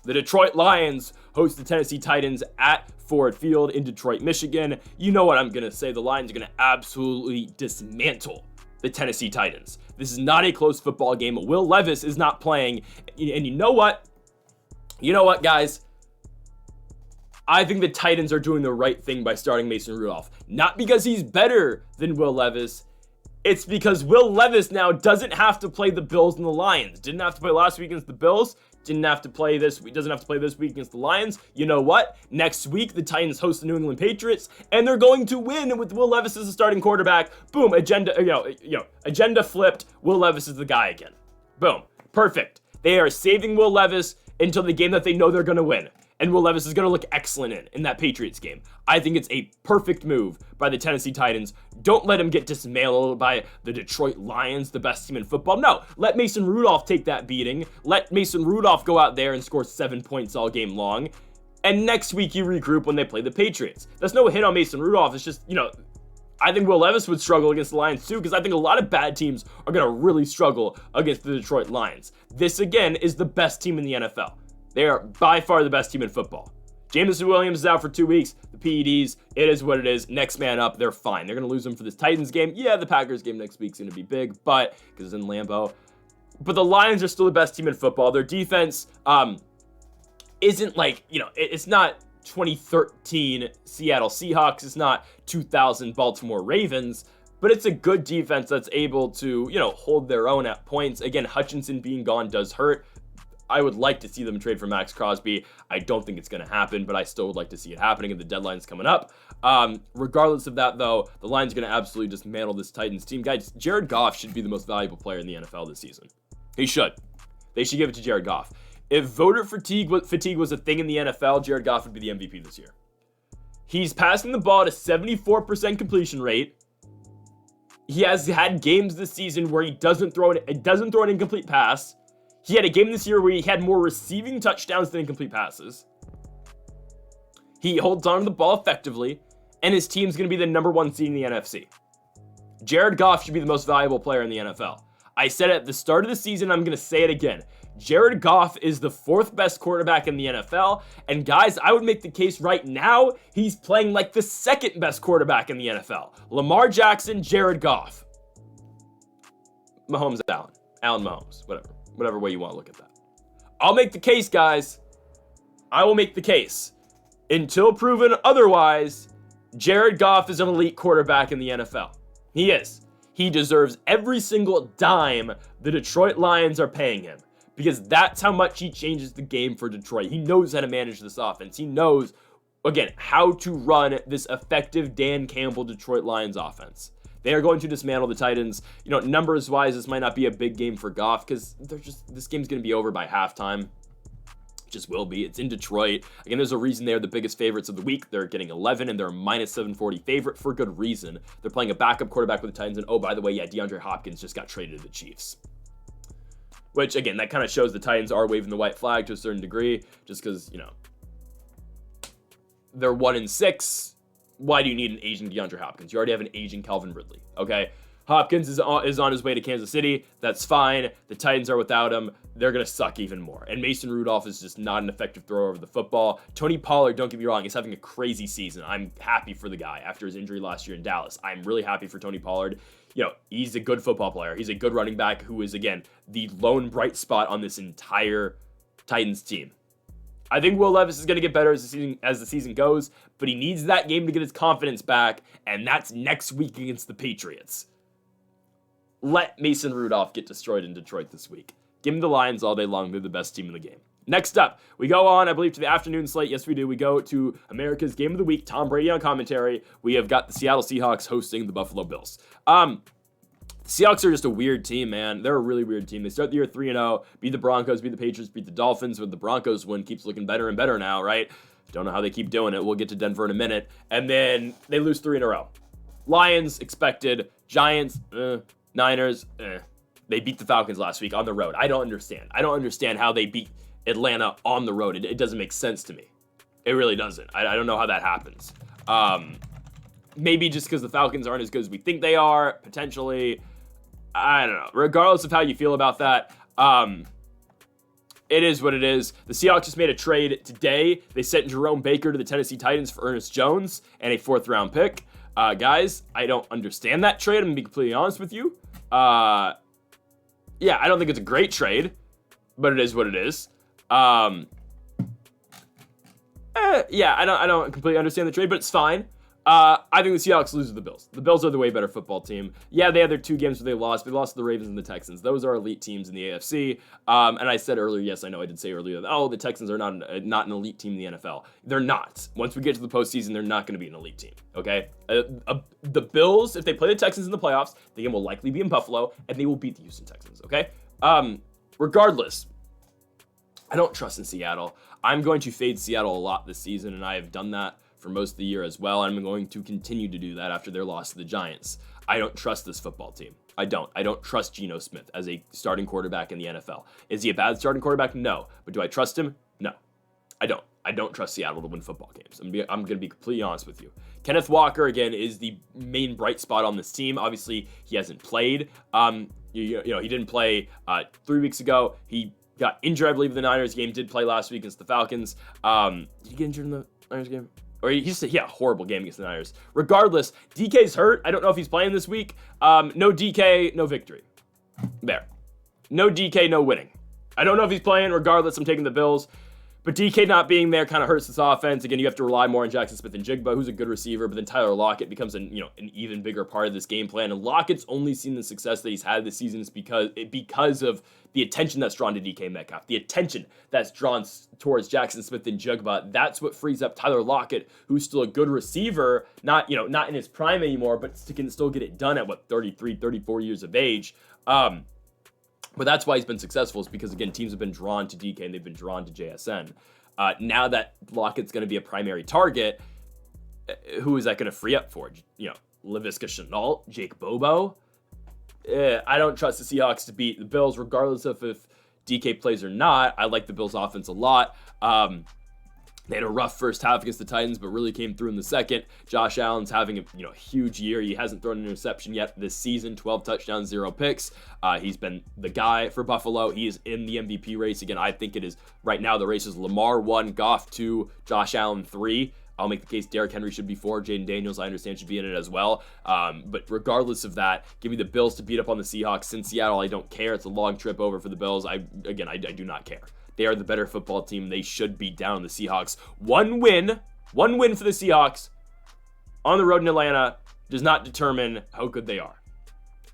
Speaker 1: The Detroit Lions host the Tennessee Titans at Ford Field in Detroit, Michigan. You know what I'm going to say. The Lions are going to absolutely dismantle the Tennessee Titans. This is not a close football game. Will Levis is not playing. And you know what? You know what, guys? I think the Titans are doing the right thing by starting Mason Rudolph. Not because he's better than Will Levis. It's because Will Levis now doesn't have to play the Bills and the Lions. Didn't have to play last week against the Bills. Didn't have to play this week. Doesn't have to play this week against the Lions. You know what? Next week, the Titans host the New England Patriots, and they're going to win with Will Levis as the starting quarterback. Boom, agenda flipped. Will Levis is the guy again. Boom, perfect. They are saving Will Levis until the game that they know they're going to win. And Will Levis is going to look excellent in that Patriots game. I think it's a perfect move by the Tennessee Titans. Don't let him get dismantled by the Detroit Lions, the best team in football. No, let Mason Rudolph take that beating. Let Mason Rudolph go out there and score 7 points all game long. And next week you regroup when they play the Patriots. That's no hit on Mason Rudolph. It's just, I think Will Levis would struggle against the Lions too, because I think a lot of bad teams are going to really struggle against the Detroit Lions. This, again, is the best team in the NFL. They are by far the best team in football. Jameson Williams is out for 2 weeks. The PEDs, it is what it is. Next man up, they're fine. They're going to lose them for this Titans game. Yeah, the Packers game next week is going to be big, but because it's in Lambeau. But the Lions are still the best team in football. Their defense isn't like, it's not 2013 Seattle Seahawks. It's not 2000 Baltimore Ravens. But it's a good defense that's able to, hold their own at points. Again, Hutchinson being gone does hurt. I would like to see them trade for Max Crosby. I don't think it's going to happen, but I still would like to see it happening, and the deadline's coming up. Regardless of that, though, the Lions are going to absolutely dismantle this Titans team. Guys, Jared Goff should be the most valuable player in the NFL this season. He should. They should give it to Jared Goff. If voter fatigue was a thing in the NFL, Jared Goff would be the MVP this year. He's passing the ball at a 74% completion rate. He has had games this season where he doesn't throw an incomplete pass. He had a game this year where he had more receiving touchdowns than incomplete passes. He holds on to the ball effectively, and his team's going to be the number 1 seed in the NFC. Jared Goff should be the most valuable player in the NFL. I said at the start of the season, I'm going to say it again. Jared Goff is the 4th best quarterback in the NFL, and guys, I would make the case right now, he's playing like the 2nd best quarterback in the NFL. Lamar Jackson, Jared Goff. Mahomes, Allen Mahomes, whatever way you want to look at that. I'll make the case, guys. I will make the case. Until proven otherwise, Jared Goff is an elite quarterback in the NFL. He is. He deserves every single dime the Detroit Lions are paying him, because that's how much he changes the game for Detroit. He knows how to manage this offense. He knows, again, how to run this effective Dan Campbell Detroit Lions offense. They are going to dismantle the Titans. Numbers-wise, this might not be a big game for Goff, because this game's going to be over by halftime. Just will be. It's in Detroit. Again, there's a reason they're the biggest favorites of the week. They're getting 11, and they're a minus 740 favorite for good reason. They're playing a backup quarterback with the Titans, and oh, by the way, yeah, DeAndre Hopkins just got traded to the Chiefs. Which, again, that kind of shows the Titans are waving the white flag to a certain degree, just because, they're 1-6. Why do you need an aging DeAndre Hopkins? You already have an aging Calvin Ridley, okay? Hopkins is on his way to Kansas City. That's fine. The Titans are without him. They're going to suck even more. And Mason Rudolph is just not an effective thrower of the football. Tony Pollard, don't get me wrong, he's having a crazy season. I'm happy for the guy after his injury last year in Dallas. I'm really happy for Tony Pollard. He's a good football player. He's a good running back who is, again, the lone bright spot on this entire Titans team. I think Will Levis is going to get better as the season goes, but he needs that game to get his confidence back, and that's next week against the Patriots. Let Mason Rudolph get destroyed in Detroit this week. Give me the Lions all day long. They're the best team in the game. Next up, we go on, I believe, to the afternoon slate. Yes, we do. We go to America's Game of the Week. Tom Brady on commentary. We have got the Seattle Seahawks hosting the Buffalo Bills. The Seahawks are just a weird team, man. They're a really weird team. They start the year 3-0, beat the Broncos, beat the Patriots, beat the Dolphins, but the Broncos win keeps looking better and better now, right? Don't know how they keep doing it. We'll get to Denver in a minute. And then they lose 3 in a row. Lions, expected. Giants, Niners, They beat the Falcons last week on the road. I don't understand how they beat Atlanta on the road. It doesn't make sense to me. It really doesn't. I don't know how that happens. Maybe just because the Falcons aren't as good as we think they are, potentially. I don't know. Regardless of how you feel about that, it is what it is. The Seahawks just made a trade today. They sent Jerome Baker to the Tennessee Titans for Ernest Jones and a 4th-round pick. Guys, I don't understand that trade. I'm going to be completely honest with you. Yeah, I don't think it's a great trade, but it is what it is. Yeah, I don't completely understand the trade, but it's fine. I think the Seahawks lose to the Bills. The Bills are the way better football team. Yeah, they had their 2 games where they lost. They lost to the Ravens and the Texans. Those are elite teams in the AFC. And I said earlier, yes, I know I did say earlier, the Texans are not an elite team in the NFL. They're not. Once we get to the postseason, they're not going to be an elite team, okay? The Bills, if they play the Texans in the playoffs, the game will likely be in Buffalo, and they will beat the Houston Texans, okay? Regardless, I don't trust in Seattle. I'm going to fade Seattle a lot this season, and I have done that for most of the year as well. I'm going to continue to do that after their loss to the Giants. I don't trust this football team. I don't trust Geno Smith as a starting quarterback in the NFL. Is he a bad starting quarterback? No. But do I trust him? No. I don't. I don't trust Seattle to win football games. I'm going to be completely honest with you. Kenneth Walker, again, is the main bright spot on this team. Obviously, he hasn't played. He didn't play 3 weeks ago. He got injured, I believe, in the Niners game. Did play last week against the Falcons. Did he get injured in the Niners game? Or he had a horrible game against the Niners. Regardless, DK's hurt. I don't know if he's playing this week. No DK, no victory. There. No DK, no winning. I don't know if he's playing. Regardless, I'm taking the Bills. But DK not being there kind of hurts this offense. Again, you have to rely more on Jackson Smith and Jigba, who's a good receiver, but then Tyler Lockett becomes an even bigger part of this game plan. And Lockett's only seen the success that he's had this season is because of the attention that's drawn to DK Metcalf, the attention that's drawn towards Jackson Smith and Jigba. That's what frees up Tyler Lockett, who's still a good receiver, not in his prime anymore, but can still get it done at 33, 34 years of age. But that's why he's been successful, is because, again, teams have been drawn to DK and they've been drawn to JSN. Now that Lockett's going to be a primary target, Who is that going to free up for? Laviska Shenault, Jake Bobo. I don't trust the Seahawks to beat the Bills, regardless of if DK plays or not. I like the Bills' offense a lot. They had a rough first half against the Titans, but really came through in the second. Josh Allen's having a huge year. He hasn't thrown an interception yet this season. 12 touchdowns, 0 picks. He's been the guy for Buffalo. He is in the MVP race. Again, I think it is right now the race is Lamar 1, Goff 2, Josh Allen 3. I'll make the case Derrick Henry should be 4. Jaden Daniels, I understand, should be in it as well. But regardless of that, give me the Bills to beat up on the Seahawks. In Seattle, I don't care. It's a long trip over for the Bills. I do not care. They are the better football team. They should beat down the Seahawks. One win for the Seahawks on the road in Atlanta does not determine how good they are.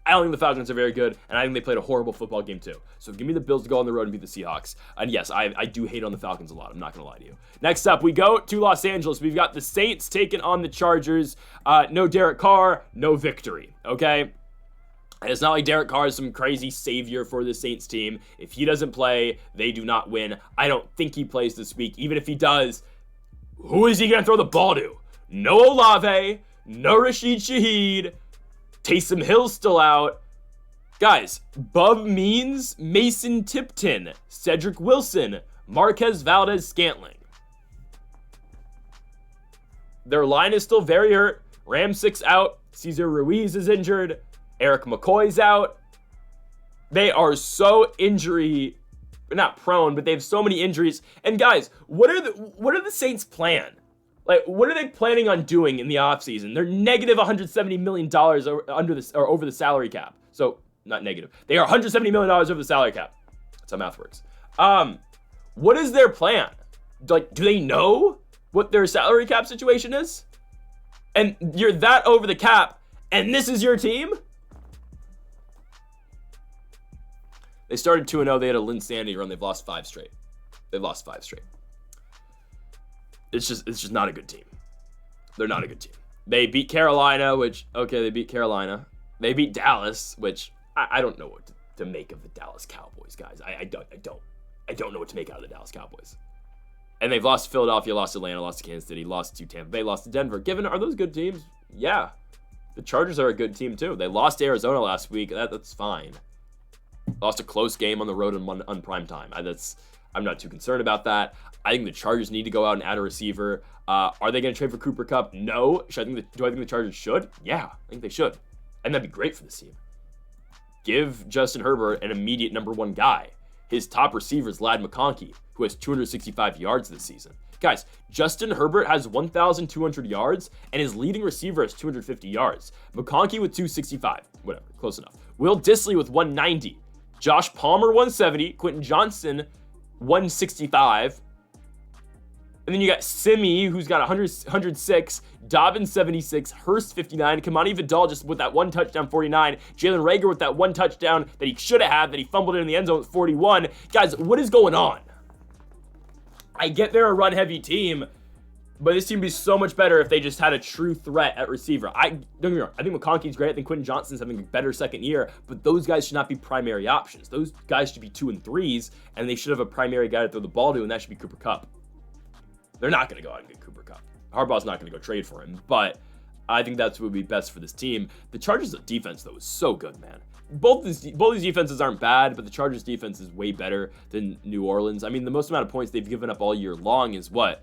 Speaker 1: I don't think the Falcons are very good, and I think they played a horrible football game too. So give me the Bills to go on the road and beat the Seahawks. And yes, I do hate on the Falcons a lot. I'm not going to lie to you. Next up, we go to Los Angeles. We've got the Saints taking on the Chargers. No Derek Carr, no victory, okay? And it's not like Derek Carr is some crazy savior for the Saints team. If he doesn't play, they do not win. I don't think he plays this week. Even if he does, who is he going to throw the ball to? No Olave, no Rashid Shaheed. Taysom Hill's still out. Guys, Bub Means, Mason Tipton, Cedric Wilson, Marquez Valdez-Scantling. Their line is still very hurt. Ramsick's out. Cesar Ruiz is injured. Eric McCoy's out. They are so not prone, but they have so many injuries. And guys, what are the Saints' plan? Like, what are they planning on doing in the offseason? They're negative $170 million over the salary cap. So, not negative. They are $170 million over the salary cap. That's how math works. What is their plan? Like, do they know what their salary cap situation is? And you're that over the cap, and this is your team? They started 2-0. They had a Linsanity run. They've lost 5 straight. It's just not a good team. They're not a good team. They beat Carolina, they beat Carolina. They beat Dallas, which I don't know what to make of the Dallas Cowboys, guys. I don't know what to make out of the Dallas Cowboys. And they've lost to Philadelphia, lost to Atlanta, lost to Kansas City, lost to Tampa Bay, lost to Denver. Are those good teams? Yeah. The Chargers are a good team too. They lost to Arizona last week. That's fine. Lost a close game on the road on prime time. I'm not too concerned about that. I think the Chargers need to go out and add a receiver. Are they going to trade for Cooper Kupp? No. Do I think the Chargers should? Yeah, I think they should. And that'd be great for this team. Give Justin Herbert an immediate number 1 guy. His top receiver is Ladd McConkey, who has 265 yards this season. Guys, Justin Herbert has 1,200 yards, and his leading receiver has 250 yards. McConkey with 265. Whatever, close enough. Will Dissly with 190. Josh Palmer, 170. Quentin Johnson, 165. And then you got Simi, who's got 106, Dobbins 76, Hurst 59, Kamani Vidal just with that 1 touchdown 49, Jalen Reagor with that 1 touchdown that he should have had, that he fumbled in the end zone with 41. Guys, what is going on? I get they're a run-heavy team, but this team would be so much better if they just had a true threat at receiver. Don't get me wrong, I think McConkey's great. I think Quentin Johnson's having a better second year, but those guys should not be primary options. Those guys should be 2 and 3s, and they should have a primary guy to throw the ball to, and that should be Cooper Kupp. They're not going to go out and get Cooper Kupp. Harbaugh's not going to go trade for him, but I think that's what would be best for this team. The Chargers' defense, though, is so good, man. Both these defenses aren't bad, but the Chargers' defense is way better than New Orleans. I mean, the most amount of points they've given up all year long is what?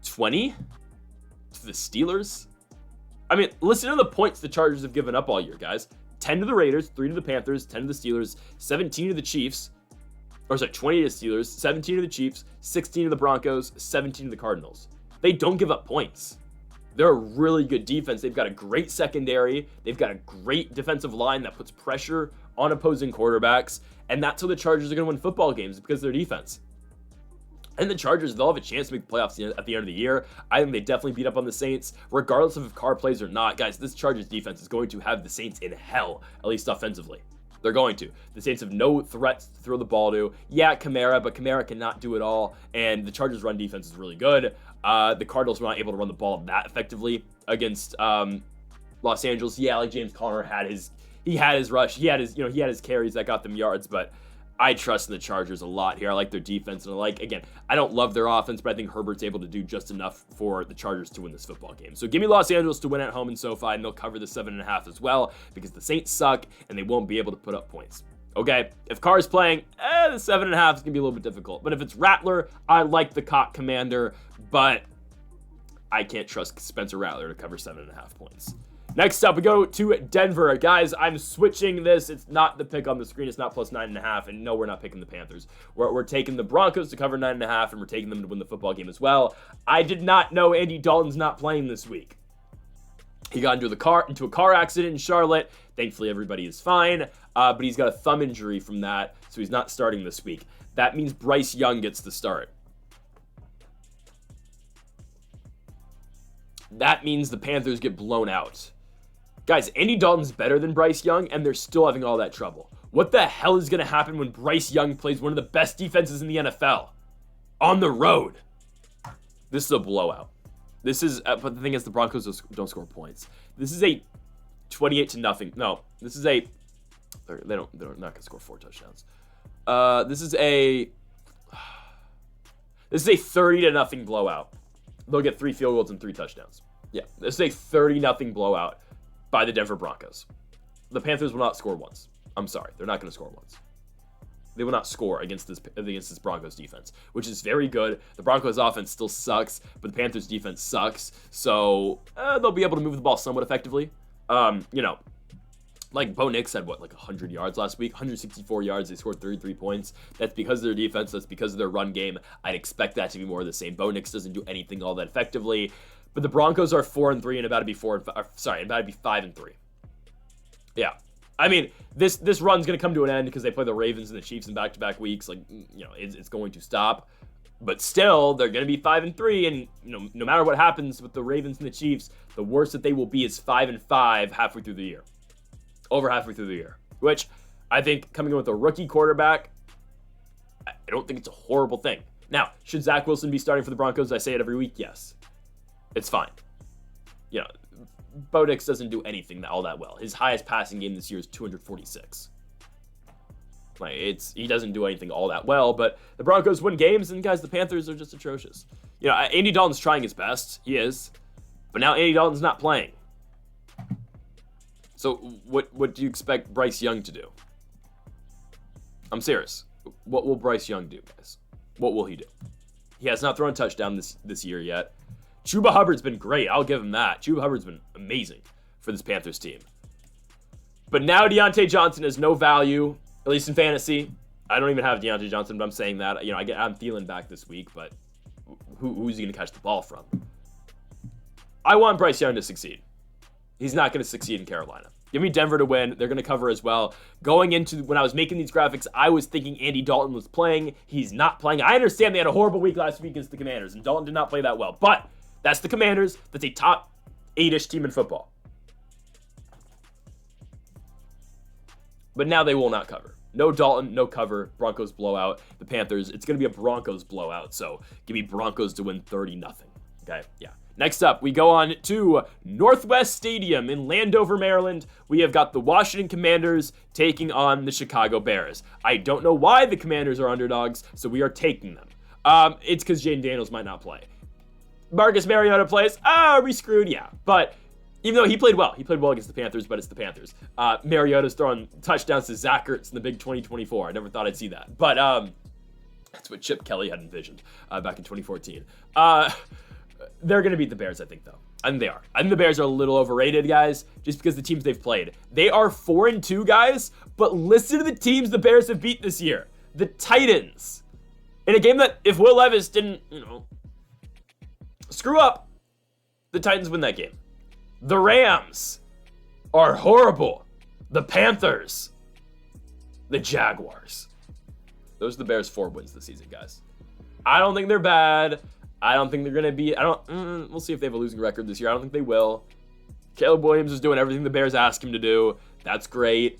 Speaker 1: 20? To the Steelers? I mean, listen to the points the Chargers have given up all year, guys. 10 to the Raiders, 3 to the Panthers, 10 to the Steelers, 17 to the Chiefs. 20 to the Steelers, 17 to the Chiefs, 16 to the Broncos, 17 to the Cardinals. They don't give up points. They're a really good defense. They've got a great secondary. They've got a great defensive line that puts pressure on opposing quarterbacks. And that's how the Chargers are going to win football games, because of their defense. And the Chargers, they'll have a chance to make the playoffs at the end of the year. I think they definitely beat up on the Saints, regardless of if Carr plays or not. Guys, this Chargers defense is going to have the Saints in hell, at least offensively. They're going to. The Saints have no threats to throw the ball to. Yeah, Kamara, but Kamara cannot do it all. And the Chargers' run defense is really good. The Cardinals were not able to run the ball that effectively against Los Angeles. Yeah, like James Conner had his rush. He had his carries that got them yards. But I trust in the Chargers a lot here. I like their defense, and again, I don't love their offense, but I think Herbert's able to do just enough for the Chargers to win this football game. So give me Los Angeles to win at home in SoFi, and they'll cover the 7.5 as well, because the Saints suck, and they won't be able to put up points. Okay, if Carr's playing, the 7.5 is going to be a little bit difficult. But if it's Rattler, I like the Cock Commander, but I can't trust Spencer Rattler to cover 7.5 points. Next up, we go to Denver. Guys, I'm switching this. It's not the pick on the screen. It's not plus 9.5. And no, we're not picking the Panthers. We're taking the Broncos to cover 9.5, and we're taking them to win the football game as well. I did not know Andy Dalton's not playing this week. He got into a car accident in Charlotte. Thankfully, everybody is fine. But he's got a thumb injury from that, so he's not starting this week. That means Bryce Young gets the start. That means the Panthers get blown out. Guys, Andy Dalton's better than Bryce Young, and they're still having all that trouble. What the hell is going to happen when Bryce Young plays one of the best defenses in the NFL? On the road. This is a blowout. This is, but the thing is, the Broncos don't score points. This is a 28-0. No, this is a, they're not going to score 4 touchdowns. This is a 30-0 blowout. They'll get 3 field goals and 3 touchdowns. Yeah, this is a 30-0 blowout by the Denver Broncos. The Panthers will not score once. I'm sorry, they're not going to score once. They will not score against this Broncos defense, which is very good. The Broncos offense still sucks, but the Panthers defense sucks. So they'll be able to move the ball somewhat effectively. Like Bo Nix had 100 yards last week, 164 yards. They scored 33 points. That's because of their defense. That's because of their run game. I'd expect that to be more of the same. Bo Nix doesn't do anything all that effectively. But the Broncos are 4-3 and about to be 5-3. Yeah. I mean, this run's going to come to an end because they play the Ravens and the Chiefs in back-to-back weeks. It's going to stop. But still, they're going to be 5-3, and no matter what happens with the Ravens and the Chiefs, the worst that they will be is 5-5 halfway through the year. Over halfway through the year. Which, I think, coming in with a rookie quarterback, I don't think it's a horrible thing. Now, should Zach Wilson be starting for the Broncos? I say it every week, yes. It's fine. Bo Nix doesn't do anything all that well. His highest passing game this year is 246. He doesn't do anything all that well, but the Broncos win games, and guys, the Panthers are just atrocious. Andy Dalton's trying his best. He is. But now Andy Dalton's not playing. So what do you expect Bryce Young to do? I'm serious. What will Bryce Young do, guys? What will he do? He has not thrown a touchdown this year yet. Chuba Hubbard's been great. I'll give him that. Chuba Hubbard's been amazing for this Panthers team. But now Deontay Johnson has no value, at least in fantasy. I don't even have Deontay Johnson, but I'm saying that. I'm Thielen back this week, but who's he going to catch the ball from? I want Bryce Young to succeed. He's not going to succeed in Carolina. Give me Denver to win. They're going to cover as well. Going into when I was making these graphics, I was thinking Andy Dalton was playing. He's not playing. I understand they had a horrible week last week against the Commanders, and Dalton did not play that well. But that's the Commanders. That's a top 8-ish team in football. But now they will not cover. No Dalton, no cover. Broncos blowout. The Panthers, it's going to be a Broncos blowout. So give me Broncos to win 30-0. Okay, yeah. Next up, we go on to Northwest Stadium in Landover, Maryland. We have got the Washington Commanders taking on the Chicago Bears. I don't know why the Commanders are underdogs, so we are taking them. It's because Jaden Daniels might not play. Marcus Mariota plays. Are we screwed? Yeah. But even though he played well against the Panthers, but it's the Panthers. Mariota's throwing touchdowns to Zach Ertz in the big 2024. I never thought I'd see that. But that's what Chip Kelly had envisioned back in 2014. They're going to beat the Bears, I think, though. I think they are. I think the Bears are a little overrated, guys, just because the teams they've played. They are 4-2, guys, but listen to the teams the Bears have beat this year. The Titans. In a game that, if Will Levis didn't, screw up, the Titans win that game. The Rams are horrible. The Panthers. The Jaguars. Those are the Bears' 4 wins this season, guys. I don't think they're bad. I don't think they're going to be, we'll see if they have a losing record this year. I don't think they will. Caleb Williams is doing everything the Bears ask him to do. That's great.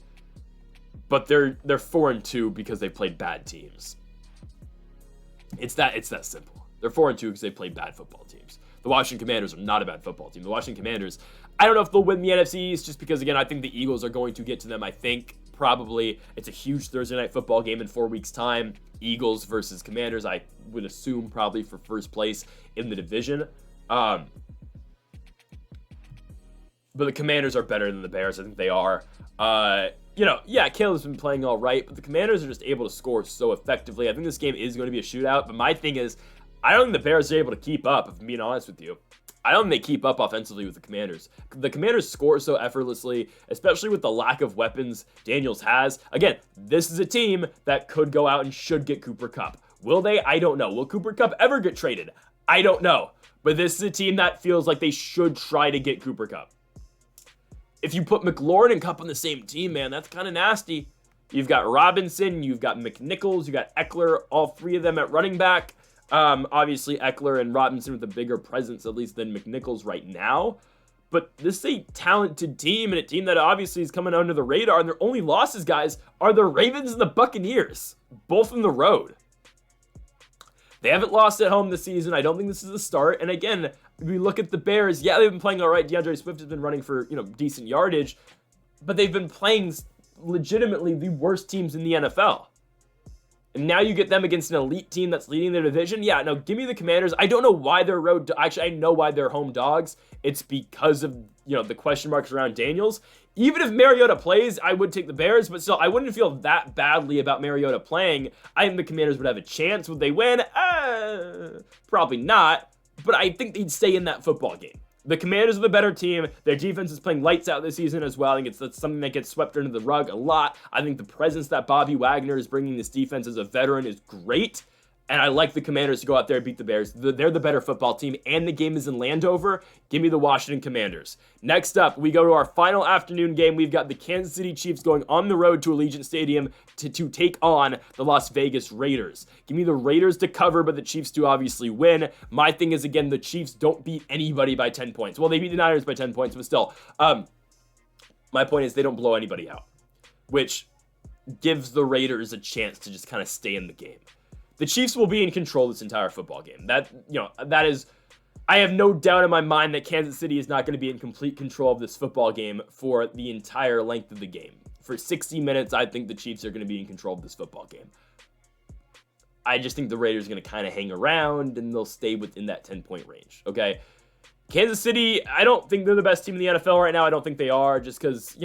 Speaker 1: But they're 4-2 because they played bad teams. It's that simple. They're 4-2 because they played bad football teams. The Washington Commanders are not a bad football team. The Washington Commanders, I don't know if they'll win the NFC East just because, again, I think the Eagles are going to get to them, I think, probably. It's a huge Thursday night football game in 4 weeks' time. Eagles versus Commanders, I would assume probably for first place in the division. But the Commanders are better than the Bears. I think they are. Caleb's been playing all right, but the Commanders are just able to score so effectively. I think this game is going to be a shootout, but my thing is, I don't think the Bears are able to keep up, if I'm being honest with you. I don't think they keep up offensively with the Commanders. The Commanders score so effortlessly, especially with the lack of weapons Daniels has. Again, this is a team that could go out and should get Cooper Kupp. Will they? I don't know. Will Cooper Kupp ever get traded? I don't know. But this is a team that feels like they should try to get Cooper Kupp. If you put McLaurin and Kupp on the same team, man, that's kind of nasty. You've got Robinson, you've got McNichols, you've got Eckler, all three of them at running back. Obviously, Eckler and Robinson with a bigger presence, at least, than McNichols right now. But this is a talented team, and a team that obviously is coming under the radar, and their only losses, guys, are the Ravens and the Buccaneers, both on the road. They haven't lost at home this season. I don't think this is a start. And again, we look at the Bears. Yeah, they've been playing all right. DeAndre Swift has been running for, decent yardage, but they've been playing legitimately the worst teams in the NFL. And now you get them against an elite team that's leading their division. Yeah, no, give me the Commanders. I don't know why they're actually, I know why they're home dogs. It's because of, the question marks around Daniels. Even if Mariota plays, I would take the Bears, but still, I wouldn't feel that badly about Mariota playing. I think the Commanders would have a chance. Would they win? Probably not, but I think they'd stay in that football game. The Commanders are the better team. Their defense is playing lights out this season as well. I think that's something that gets swept under the rug a lot. I think the presence that Bobby Wagner is bringing this defense as a veteran is great. And I like the Commanders to go out there and beat the Bears. They're the better football team, and the game is in Landover. Give me the Washington Commanders. Next up, we go to our final afternoon game. We've got the Kansas City Chiefs going on the road to Allegiant Stadium to take on the Las Vegas Raiders. Give me the Raiders to cover, but the Chiefs to obviously win. My thing is, again, the Chiefs don't beat anybody by 10 points. Well, they beat the Niners by 10 points, but still. My point is they don't blow anybody out, which gives the Raiders a chance to just kind of stay in the game. The Chiefs will be in control this entire football game. That is, I have no doubt in my mind that Kansas City is not going to be in complete control of this football game for the entire length of the game. For 60 minutes, I think the Chiefs are going to be in control of this football game. I just think the Raiders are going to kind of hang around, and they'll stay within that 10-point range, okay? Kansas City, I don't think they're the best team in the NFL right now. I don't think they are, just because,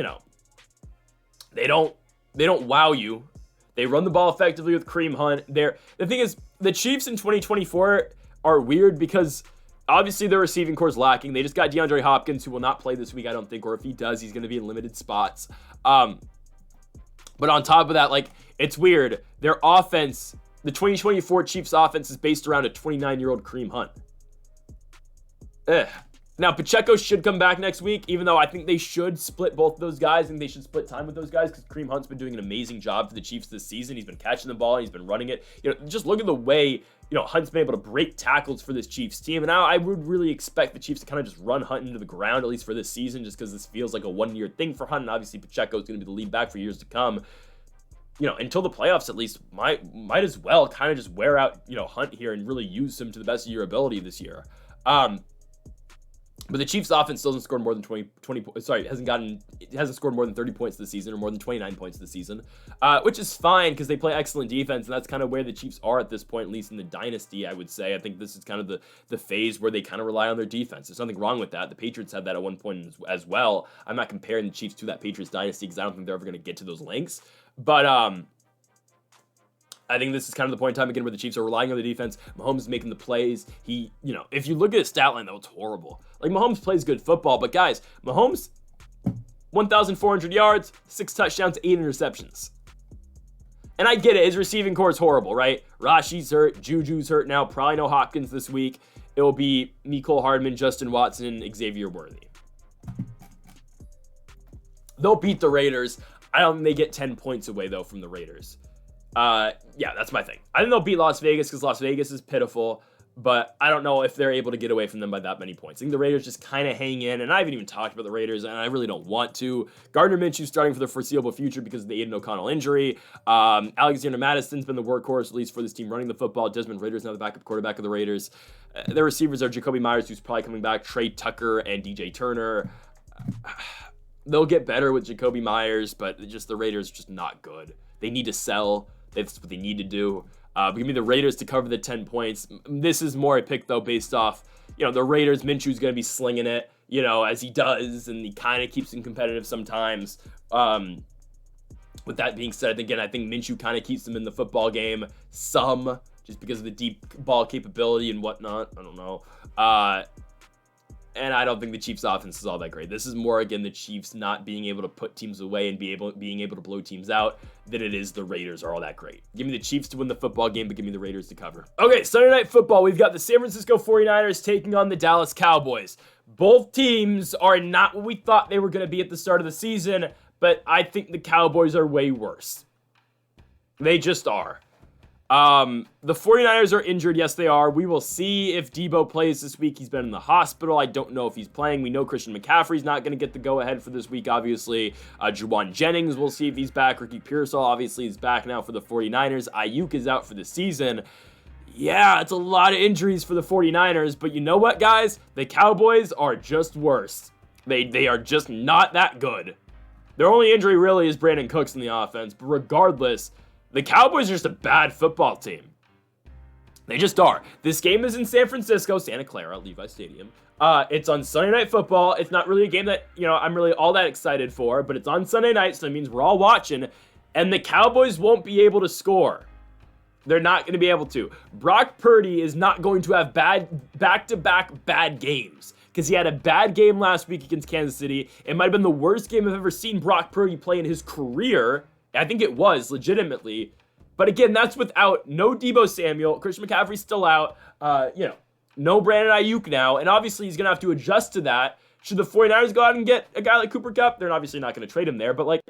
Speaker 1: they don't wow you. They run the ball effectively with Kareem Hunt. The thing is, the Chiefs in 2024 are weird because obviously their receiving core is lacking. They just got DeAndre Hopkins, who will not play this week, I don't think, or if he does, he's going to be in limited spots. But on top of that, it's weird. Their offense, the 2024 Chiefs offense, is based around a 29-year-old Kareem Hunt. Now, Pacheco should come back next week, even though I think they should split both of those guys. I think they should split time with those guys because Kareem Hunt's been doing an amazing job for the Chiefs this season. He's been catching the ball and he's been running it. Just look at the way, Hunt's been able to break tackles for this Chiefs team. And now I would really expect the Chiefs to kind of just run Hunt into the ground, at least for this season, just because this feels like a one-year thing for Hunt. And obviously Pacheco is going to be the lead back for years to come. Until the playoffs at least, might as well kind of just wear out, Hunt here and really use him to the best of your ability this year. But the Chiefs offense still hasn't scored more than hasn't scored more than 30 points this season, or more than 29 points this season, which is fine because they play excellent defense, and that's kind of where the Chiefs are at this point, at least in the dynasty, I would say. I think this is kind of the phase where they kind of rely on their defense. There's nothing wrong with that. The Patriots had that at one point as well. I'm not comparing the Chiefs to that Patriots dynasty because I don't think they're ever going to get to those lengths, but I think this is kind of the point in time again where the Chiefs are relying on the defense. Mahomes is making the plays. If you look at his stat line, though, it's horrible. Mahomes plays good football, but guys, Mahomes, 1,400 yards, 6 touchdowns, 8 interceptions. And I get it, his receiving core is horrible, right? Rashi's hurt, Juju's hurt now, probably no Hopkins this week. It will be Mecole Hardman, Justin Watson, Xavier Worthy. They'll beat the Raiders. I don't think they get 10 points away, though, from the Raiders. That's my thing. I think they'll beat Las Vegas because Las Vegas is pitiful, but I don't know if they're able to get away from them by that many points. I think the Raiders just kind of hang in, and I haven't even talked about the Raiders, and I really don't want to. Gardner Minshew's starting for the foreseeable future because of the Aiden O'Connell injury. Alexander Madison's been the workhorse, at least for this team running the football. Desmond Ridder's now the backup quarterback of the Raiders. Their receivers are Jacoby Myers, who's probably coming back, Trey Tucker, and DJ Turner. They'll get better with Jacoby Myers, but just the Raiders are just not good. They need to sell. That's what they need to do. Give me the Raiders to cover the 10 points. This is more a pick, though, based off, the Raiders. Minshew's going to be slinging it, as he does, and he kind of keeps them competitive sometimes. With that being said, again, I think Minshew kind of keeps them in the football game just because of the deep ball capability and whatnot. I don't know. And I don't think the Chiefs' offense is all that great. This is more, again, the Chiefs not being able to put teams away and being able to blow teams out than it is the Raiders are all that great. Give me the Chiefs to win the football game, but give me the Raiders to cover. Okay, Sunday Night Football. We've got the San Francisco 49ers taking on the Dallas Cowboys. Both teams are not what we thought they were going to be at the start of the season, but I think the Cowboys are way worse. They just are. The 49ers are injured. Yes, they are. We will see if Debo plays this week. He's been in the hospital. I don't know if he's playing. We know Christian McCaffrey's not going to get the go-ahead for this week, obviously. Juwan Jennings, we'll see if he's back. Ricky Pearsall, obviously, is back now for the 49ers. Ayuk is out for the season. Yeah, it's a lot of injuries for the 49ers, but you know what, guys? The Cowboys are just worse. They are just not that good. Their only injury really is Brandon Cooks in the offense, but regardless, the Cowboys are just a bad football team. They just are. This game is in San Francisco, Santa Clara, Levi Stadium. It's on Sunday Night Football. It's not really a game that, I'm really all that excited for, but it's on Sunday night, so that means we're all watching, and the Cowboys won't be able to score. They're not going to be able to. Brock Purdy is not going to have back-to-back bad games because he had a bad game last week against Kansas City. It might have been the worst game I've ever seen Brock Purdy play in his career. I think it was, legitimately. But again, that's without no Debo Samuel. Christian McCaffrey's still out. No Brandon Ayuk now. And obviously, he's going to have to adjust to that. Should the 49ers go out and get a guy like Cooper Kupp? They're obviously not going to trade him there. But,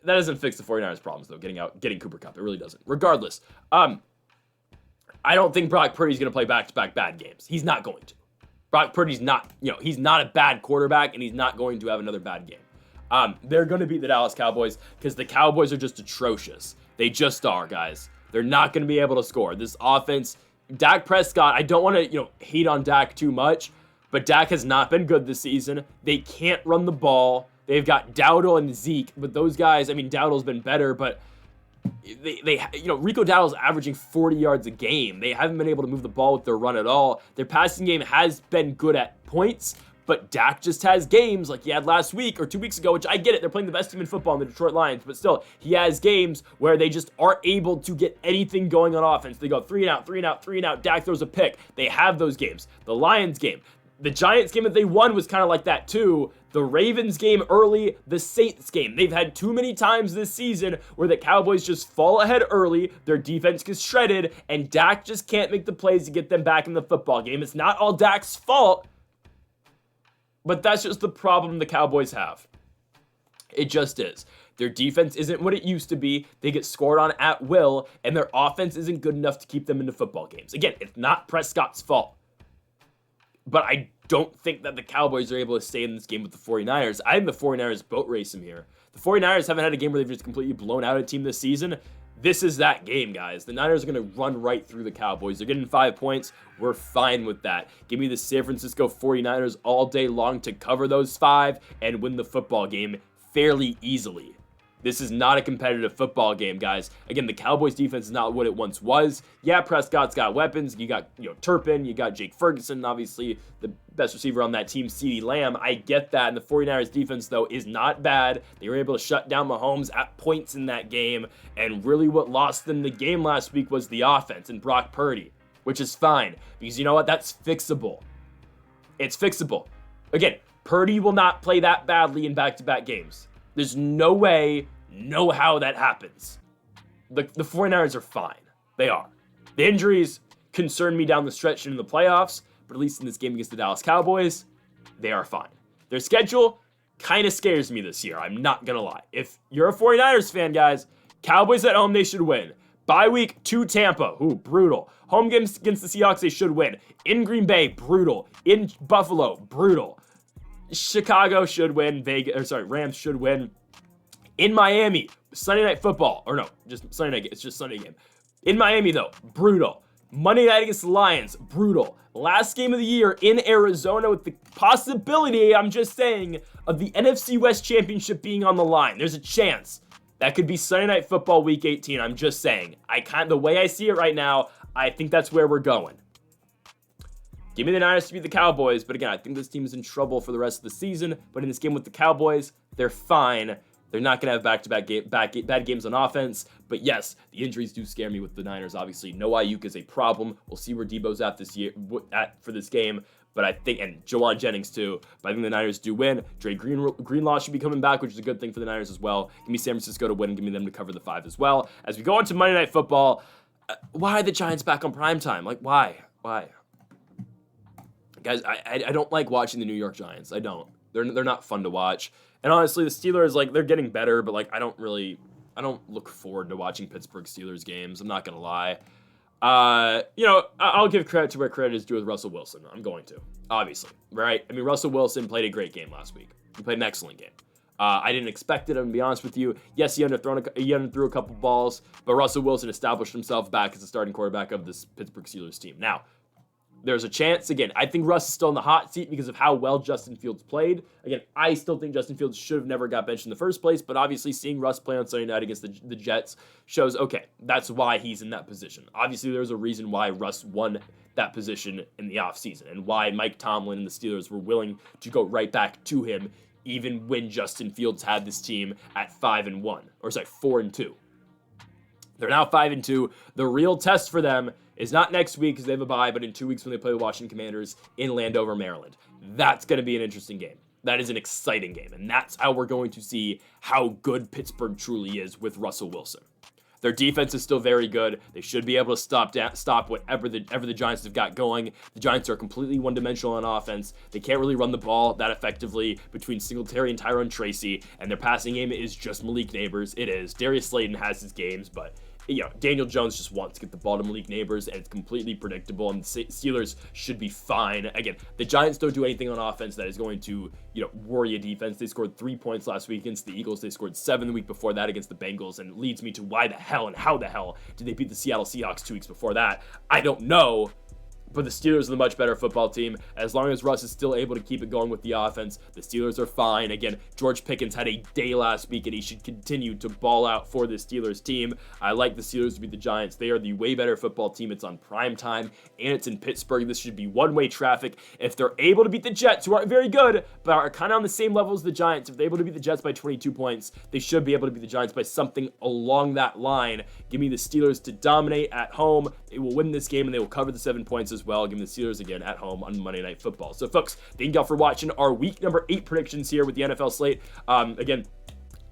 Speaker 1: that doesn't fix the 49ers' problems, though, getting Cooper Kupp. It really doesn't. Regardless, I don't think Brock Purdy's going to play back-to-back bad games. He's not going to. Brock Purdy's not, he's not a bad quarterback, and he's not going to have another bad game. They're going to beat the Dallas Cowboys because the Cowboys are just atrocious. They just are, guys. They're not going to be able to score. This offense, Dak Prescott, I don't want to, hate on Dak too much, but Dak has not been good this season. They can't run the ball. They've got Dowdle and Zeke, but those guys, Dowdle's been better, but Rico Dowdle's averaging 40 yards a game. They haven't been able to move the ball with their run at all. Their passing game has been good at points, but Dak just has games like he had last week or 2 weeks ago, which I get it. They're playing the best team in football in the Detroit Lions, but still, he has games where they just aren't able to get anything going on offense. They go 3 and out, 3 and out, 3 and out. Dak throws a pick. They have those games. The Lions game. The Giants game that they won was kind of like that too. The Ravens game early, the Saints game. They've had too many times this season where the Cowboys just fall ahead early, their defense gets shredded, and Dak just can't make the plays to get them back in the football game. It's not all Dak's fault, but that's just the problem the Cowboys have. It just is. Their defense isn't what it used to be. They get scored on at will, and their offense isn't good enough to keep them into football games. Again, it's not Prescott's fault. But I don't think that the Cowboys are able to stay in this game with the 49ers. I think the 49ers boat race them here. The 49ers haven't had a game where they've just completely blown out a team this season. This is that game, guys. The Niners are going to run right through the Cowboys. They're getting 5 points. We're fine with that. Give me the San Francisco 49ers all day long to cover those 5 and win the football game fairly easily. This is not a competitive football game, guys. Again, the Cowboys defense is not what it once was. Yeah, Prescott's got weapons. You got, Turpin. You got Jake Ferguson, obviously the best receiver on that team, CeeDee Lamb. I get that. And the 49ers defense, though, is not bad. They were able to shut down Mahomes at points in that game. And really what lost them the game last week was the offense and Brock Purdy, which is fine. Because you know what? That's fixable. It's fixable. Again, Purdy will not play that badly in back-to-back games. There's no way, no how that happens. The 49ers are fine. They are. The injuries concern me down the stretch in the playoffs, but at least in this game against the Dallas Cowboys, they are fine. Their schedule kind of scares me this year. I'm not going to lie. If you're a 49ers fan, guys, Cowboys at home, they should win. Bye week to Tampa. Ooh, brutal. Home games against the Seahawks, they should win. In Green Bay, brutal. In Buffalo, brutal. Chicago should win. Rams should win. In Miami, Sunday Night Football. Or no, just Sunday Night. It's just Sunday game. In Miami, though, brutal. Monday night against the Lions, brutal. Last game of the year in Arizona with the possibility, I'm just saying, of the NFC West Championship being on the line. There's a chance. That could be Sunday Night Football Week 18, I'm just saying. The way I see it right now, I think that's where we're going. Give me the Niners to beat the Cowboys, but again, I think this team is in trouble for the rest of the season, but in this game with the Cowboys, they're fine. They're not going to have back-to-back bad games on offense, but yes, the injuries do scare me with the Niners, obviously. No Ayuk is a problem. We'll see where Debo's at this year for this game, but I think, and Jawan Jennings too, but I think the Niners do win. Dre Greenlaw should be coming back, which is a good thing for the Niners as well. Give me San Francisco to win and give me them to cover the 5 as well. As we go into Monday Night Football, why are the Giants back on primetime? Like, why? Guys, I don't like watching the New York Giants. I don't. They're not fun to watch. And honestly, the Steelers, like, they're getting better, but like I don't look forward to watching Pittsburgh Steelers games. I'm not gonna lie. I'll give credit to where credit is due with Russell Wilson. I'm going to, obviously, right? I mean, Russell Wilson played a great game last week. He played an excellent game. I didn't expect it, I'm gonna be honest with you. Yes, he underthrew a couple balls, but Russell Wilson established himself back as the starting quarterback of this Pittsburgh Steelers team. Now, there's a chance, again, I think Russ is still in the hot seat because of how well Justin Fields played. Again, I still think Justin Fields should have never got benched in the first place, but obviously seeing Russ play on Sunday night against the Jets shows, okay, that's why he's in that position. Obviously, there's a reason why Russ won that position in the offseason and why Mike Tomlin and the Steelers were willing to go right back to him even when Justin Fields had this team at 4-2. They're now 5-2. The real test for them is not next week because they have a bye, but in 2 weeks when they play the Washington Commanders in Landover, Maryland. That's going to be an interesting game. That is an exciting game, and that's how we're going to see how good Pittsburgh truly is with Russell Wilson. Their defense is still very good. They should be able to stop whatever the Giants have got going. The Giants are completely one-dimensional on offense. They can't really run the ball that effectively between Singletary and Tyrone Tracy, and their passing game is just Malik Neighbors. It is. Darius Slayton has his games, but Daniel Jones just wants to get the ball to Malik Neighbors, and it's completely predictable, and the Steelers should be fine. Again, the Giants don't do anything on offense that is going to, worry a defense. They scored 3 points last week against the Eagles. They scored 7 the week before that against the Bengals, and it leads me to why the hell and how the hell did they beat the Seattle Seahawks 2 weeks before that? I don't know. But the Steelers are the much better football team. As long as Russ is still able to keep it going with the offense, the Steelers are fine. Again, George Pickens had a day last week, and he should continue to ball out for the Steelers team. I like the Steelers to beat the Giants. They are the way better football team. It's on prime time, and it's in Pittsburgh. This should be one-way traffic. If they're able to beat the Jets, who aren't very good, but are kind of on the same level as the Giants, if they're able to beat the Jets by 22 points, they should be able to beat the Giants by something along that line. Give me the Steelers to dominate at home. They will win this game, and they will cover the 7 points as well. Give me the Steelers again at home on Monday Night Football. So, folks, thank y'all for watching our week number 8 predictions here with the NFL slate. Again,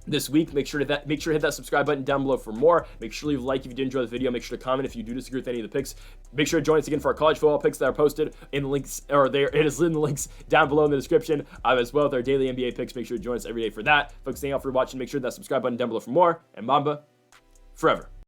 Speaker 1: this week, make sure to hit that subscribe button down below for more. Make sure to leave a like if you did enjoy the video. Make sure to comment if you do disagree with any of the picks. Make sure to join us again for our college football picks that are posted in the links, or there it is in the links down below in the description, as well as our daily NBA picks. Make sure to join us every day for that. Folks, thank y'all for watching. Make sure that subscribe button down below for more. And Mamba, forever.